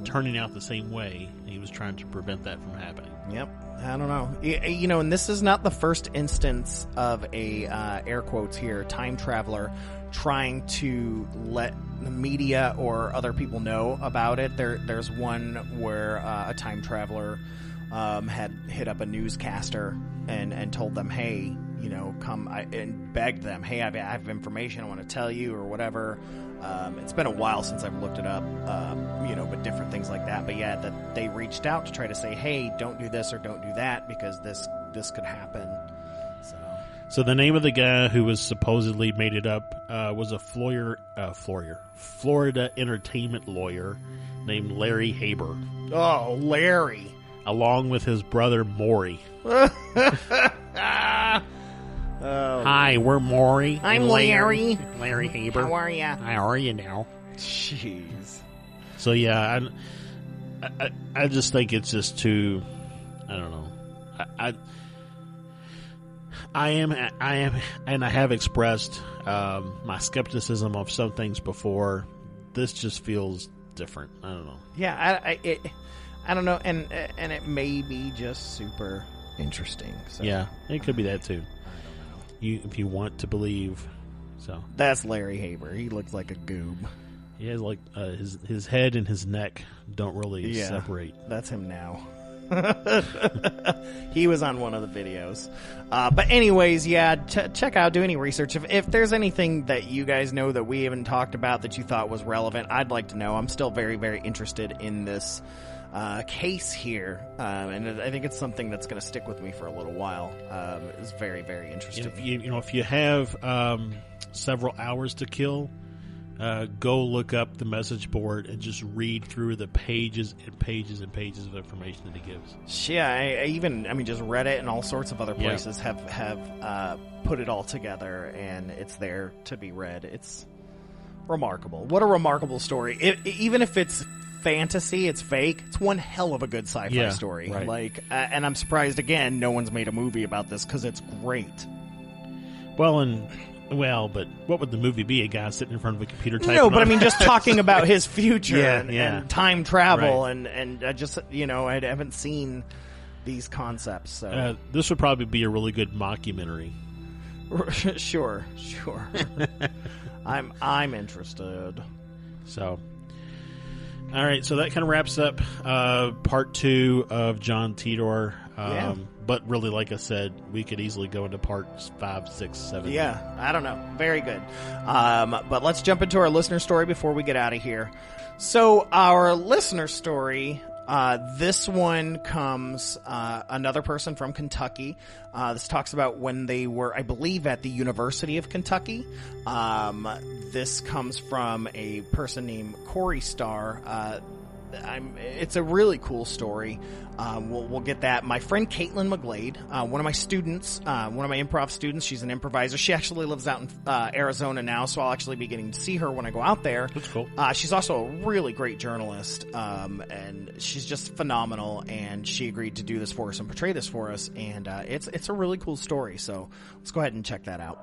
Speaker 3: turning out the same way. He was trying to prevent that from happening. Yep. I don't know. And this is not the first instance of a, air quotes here, time traveler trying to let the media or other people know about it. There's one where a time traveler had hit up a newscaster and told them, hey, come, and begged them, hey, I have information I want to tell you or whatever. It's been a while since I've looked it up, but different things like that. But yeah, that they reached out to try to say, hey, don't do this or don't do that because this could happen. So the name of the guy who was supposedly made it up was a Florida entertainment lawyer named Larry Haber. Oh, Larry. Along with his brother Maury. Hi, we're Maury. I'm Larry. Larry Haber. How are you? How are you now? Jeez. So yeah, I just think it's just too. I don't know. I am, and I have expressed my skepticism of some things before. This just feels different. I don't know. Yeah, I don't know, and it may be just super interesting. So. Yeah, it could be that too. If you want to believe, so that's Larry Haber. He looks like a goob. He has like his head and his neck don't really separate. That's him now. He was on one of the videos. But anyways, check out, do any research. If there's anything that you guys know that we haven't talked about that you thought was relevant, I'd like to know. I'm still very, very interested in this case here, and I think it's something that's going to stick with me for a little while. It's very, very interesting. If you have several hours to kill,
Speaker 1: go look up the message board and just read through the pages and pages and pages of information that he gives.
Speaker 3: Yeah, I mean, just Reddit and all sorts of other places have put it all together, and it's there to be read. It's remarkable. What a remarkable story. Even if it's fantasy, it's fake, it's one hell of a good sci-fi story.
Speaker 1: Right.
Speaker 3: Like, and I'm surprised, again, no one's made a movie about this, because it's great.
Speaker 1: But what would the movie be? A guy sitting in front of a computer typing?
Speaker 3: No, but I mean, just talking about his future
Speaker 1: Yeah,
Speaker 3: and time travel,
Speaker 1: Right.
Speaker 3: and I just, I haven't seen these concepts. So
Speaker 1: this would probably be a really good mockumentary.
Speaker 3: sure. I'm interested.
Speaker 1: So, all right. So that kind of wraps up part 2 of John Titor. But really, like I said, we could easily go into parts 5, 6, 7.
Speaker 3: Yeah, I don't know. Very good. But let's jump into our listener story before we get out of here. So our listener story, this one comes, another person from Kentucky. This talks about when they were, I believe, at the University of Kentucky. This comes from a person named Corey Starr. It's a really cool story. We'll get that. My friend Caitlin McGlade, one of my students, one of my improv students, she's an improviser. She actually lives out in Arizona now, so I'll actually be getting to see her when I go out there.
Speaker 1: That's cool.
Speaker 3: She's also a really great journalist, and she's just phenomenal, and she agreed to do this for us and portray this for us, and it's a really cool story, so let's go ahead and check that out.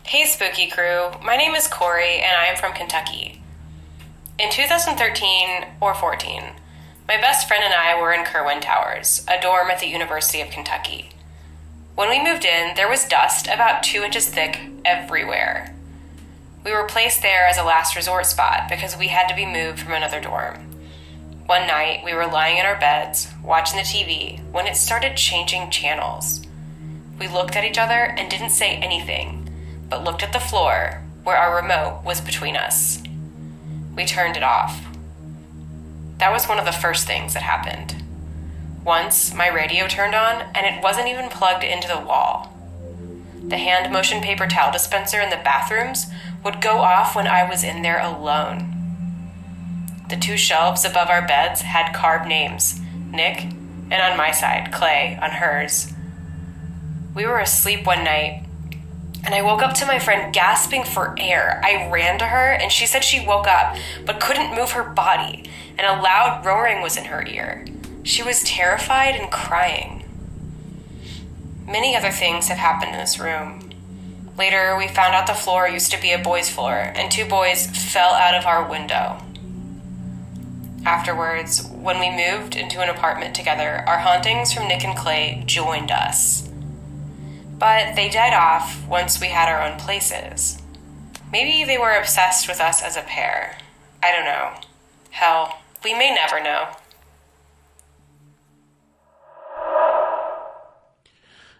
Speaker 5: Hey Spooky Crew, my name is Corey, and I am from Kentucky. In 2013 or 14, my best friend and I were in Kerwin Towers, a dorm at the University of Kentucky. When we moved in, there was dust about 2 inches thick everywhere. We were placed there as a last resort spot because we had to be moved from another dorm. One night, we were lying in our beds, watching the TV, when it started changing channels. We looked at each other and didn't say anything, but looked at the floor, where our remote was between us. We turned it off. That was one of the first things that happened. Once, my radio turned on, and it wasn't even plugged into the wall. The hand motion paper towel dispenser in the bathrooms would go off when I was in there alone. The 2 shelves above our beds had carved names, Nick, and on my side, Clay, on hers. We were asleep one night, and I woke up to my friend gasping for air. I ran to her, and she said she woke up, but couldn't move her body, and a loud roaring was in her ear. She was terrified and crying. Many other things have happened in this room. Later, we found out the floor used to be a boys' floor, and 2 boys fell out of our window. Afterwards, when we moved into an apartment together, our hauntings from Nick and Clay joined us. But they died off once we had our own places. Maybe they were obsessed with us as a pair. I don't know. Hell, we may never know.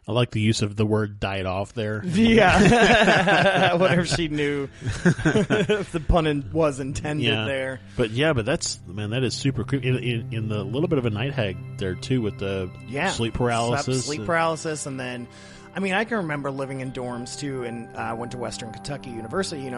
Speaker 1: I like the use of the word "died off" there.
Speaker 3: Yeah. I wonder if she knew if the pun was intended there.
Speaker 1: But that is super creepy. In the little bit of a night hag there too, with the sleep paralysis.
Speaker 3: Sleep paralysis, and then, I mean, I can remember living in dorms too, and I went to Western Kentucky University,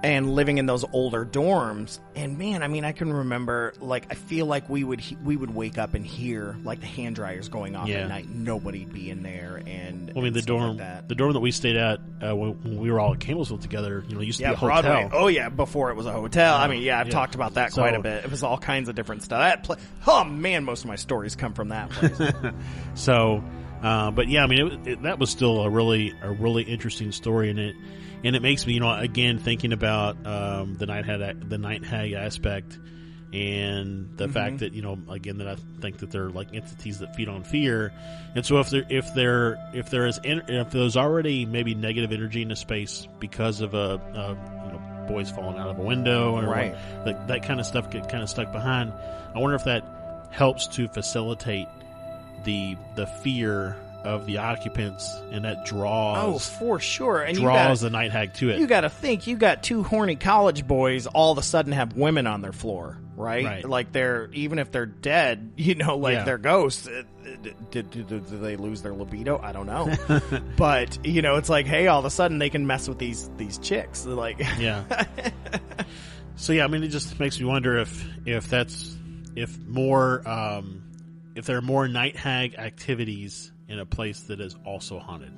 Speaker 3: and living in those older dorms. And man, I mean, I can remember, like, I feel like we would wake up and hear like the hand dryers going off at night. Nobody'd be in there, and
Speaker 1: the dorm that we stayed at when we were all at Campbellsville together, used to be a
Speaker 3: Broadway.
Speaker 1: hotel.
Speaker 3: Oh yeah, before it was a hotel. I mean, I've talked about that quite a bit. It was all kinds of different stuff. Oh man, most of my stories come from that place.
Speaker 1: So. But yeah, I mean, that was still a really interesting story, and it makes me, again, thinking about the night hag aspect, and the fact that again, that I think that they're like entities that feed on fear, and so if there's already maybe negative energy in the space because of boys falling out of a window, or that kind of stuff get kind of stuck behind. I wonder if that helps to facilitate the fear of the occupants, and that draws
Speaker 3: for sure. And
Speaker 1: draws the night hag to it.
Speaker 3: You got to think, you got two horny college boys all of a sudden have women on their floor, right? Like they're, even if they're dead, they're ghosts. Do they lose their libido? I don't know. But it's like, hey, all of a sudden they can mess with these chicks. Like,
Speaker 1: yeah. So yeah, I mean, it just makes me wonder if there are more night hag activities in a place that is also haunted.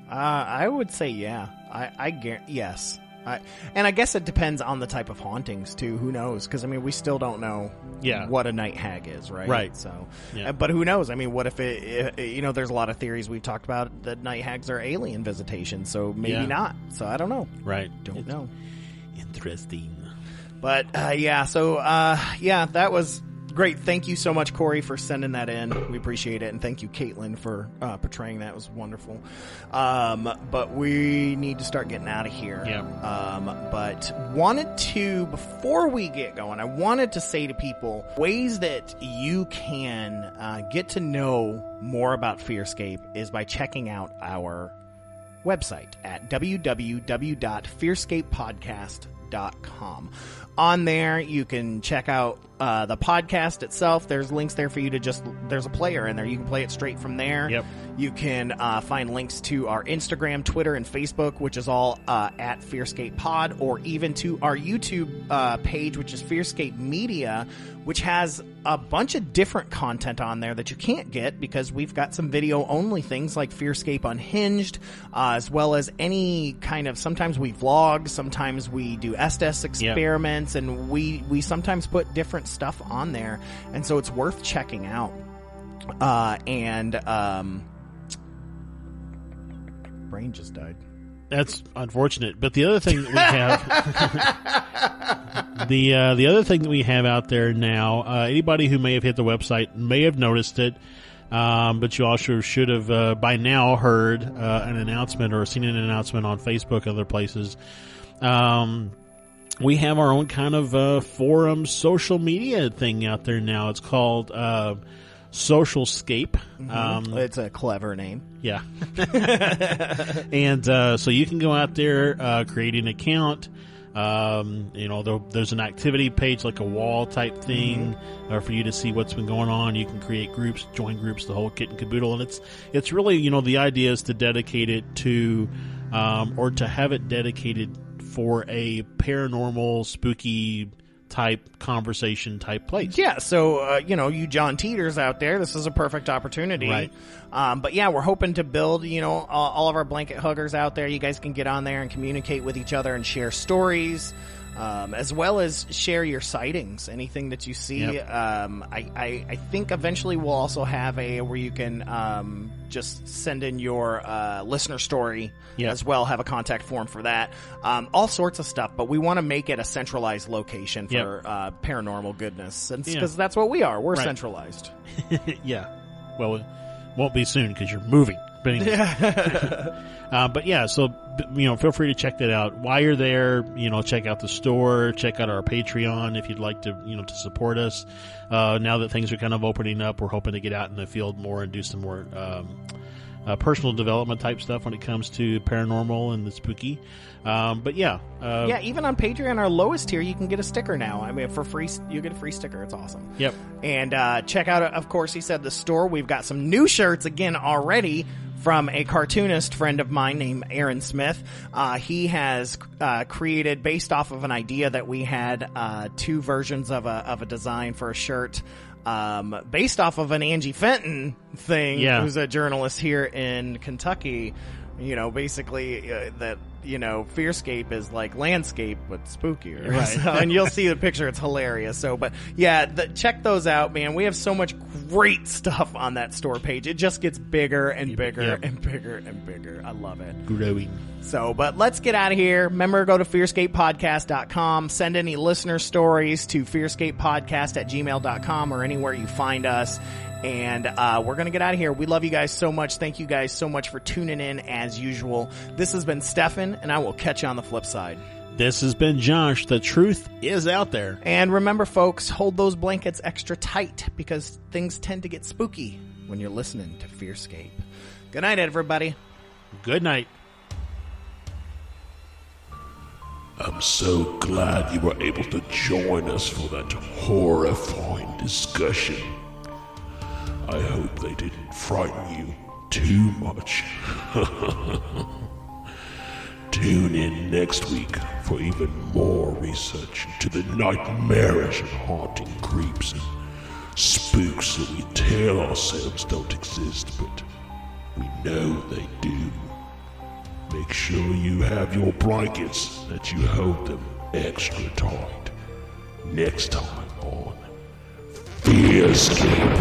Speaker 3: I would say yeah. Yes. And I guess it depends on the type of hauntings too. Who knows? Because I mean, we still don't know what a night hag is, right?
Speaker 1: Right.
Speaker 3: So, but who knows? I mean, what if there's a lot of theories we've talked about that night hags are alien visitations, so maybe not. So I don't know.
Speaker 1: Right.
Speaker 3: Don't know.
Speaker 1: Interesting.
Speaker 3: But that was great. Thank you so much, Corey, for sending that in. We appreciate it. And thank you, Caitlin, for portraying that. It was wonderful. But we need to start getting out of here.
Speaker 1: Yeah.
Speaker 3: But before we get going, I wanted to say to people ways that you can get to know more about FearScape is by checking out our website at www.fearscapepodcast.com. On there, you can check out the podcast itself. There's links there for you to there's a player in there. You can play it straight from there.
Speaker 1: Yep.
Speaker 3: You can find links to our Instagram, Twitter, and Facebook, which is all at FearScape Pod, or even to our YouTube page, which is FearScape Media, which has a bunch of different content on there that you can't get because we've got some video-only things like FearScape Unhinged, as well as any kind of, sometimes we vlog, sometimes we do Estes experiments, and we sometimes put different stuff on there, and so it's worth checking out. Brain just died.
Speaker 1: That's unfortunate. But the other thing that we have, the other thing that we have out there now, anybody who may have hit the website may have noticed it, but you also should have by now heard an announcement or seen an announcement on Facebook and other places. We have our own kind of forum social media thing out there now. It's called SocialScape.
Speaker 3: It's a clever name.
Speaker 1: Yeah. And so you can go out there, create an account. There's an activity page, like a wall type thing, for you to see what's been going on. You can create groups, join groups, the whole kit and caboodle. And it's really, the idea is to dedicate it to, or to have it dedicated for a paranormal, spooky type conversation type place.
Speaker 3: Yeah, so you John Teeters out there, this is a perfect opportunity.
Speaker 1: Right.
Speaker 3: But yeah, we're hoping to build, all of our blanket huggers out there. You guys can get on there and communicate with each other and share stories, as well as share your sightings, anything that you see.
Speaker 1: Yep.
Speaker 3: I think eventually we'll also have where you can just send in your listener story as well, have a contact form for that. All sorts of stuff, but we want to make it a centralized location for paranormal goodness, because that's what we are. We're centralized.
Speaker 1: Yeah. Well, it won't be soon because you're moving. But anyway. But yeah, so feel free to check that out while you're there. Check out the store, check out our Patreon if you'd like to to support us. Now that things are kind of opening up, we're hoping to get out in the field more and do some more personal development type stuff when it comes to paranormal and the spooky. But yeah,
Speaker 3: even on Patreon, our lowest tier, you can get a sticker now. I mean, for free, you get a free sticker. It's awesome.
Speaker 1: Yep.
Speaker 3: And check out, of course, he said the store. We've got some new shirts again already from a cartoonist friend of mine named Aaron Smith. He has created, based off of an idea that we had, two versions of a design for a shirt. Based off of an Angie Fenton thing, who's a journalist here in Kentucky. Basically that FearScape is like landscape but spookier, right? So, and you'll see the picture; it's hilarious. So, but yeah, check those out, man. We have so much great stuff on that store page. It just gets bigger and bigger and bigger and bigger. I love it.
Speaker 1: Growing.
Speaker 3: So, but let's get out of here. Remember, go to fearscapepodcast.com. Send any listener stories to fearscapepodcast@gmail.com or anywhere you find us. And we're going to get out of here. We love you guys so much. Thank you guys so much for tuning in as usual. This has been Stefan, and I will catch you on the flip side.
Speaker 1: This has been Josh. The truth is out there.
Speaker 3: And remember, folks, hold those blankets extra tight because things tend to get spooky when you're listening to FearScape. Good night, everybody.
Speaker 1: Good night.
Speaker 2: I'm so glad you were able to join us for that horrifying discussion. I hope they didn't frighten you too much. Tune in next week for even more research into the nightmarish and haunting creeps and spooks that we tell ourselves don't exist, but we know they do. Make sure you have your blankets, that you hold them extra tight. Next time on FearScape.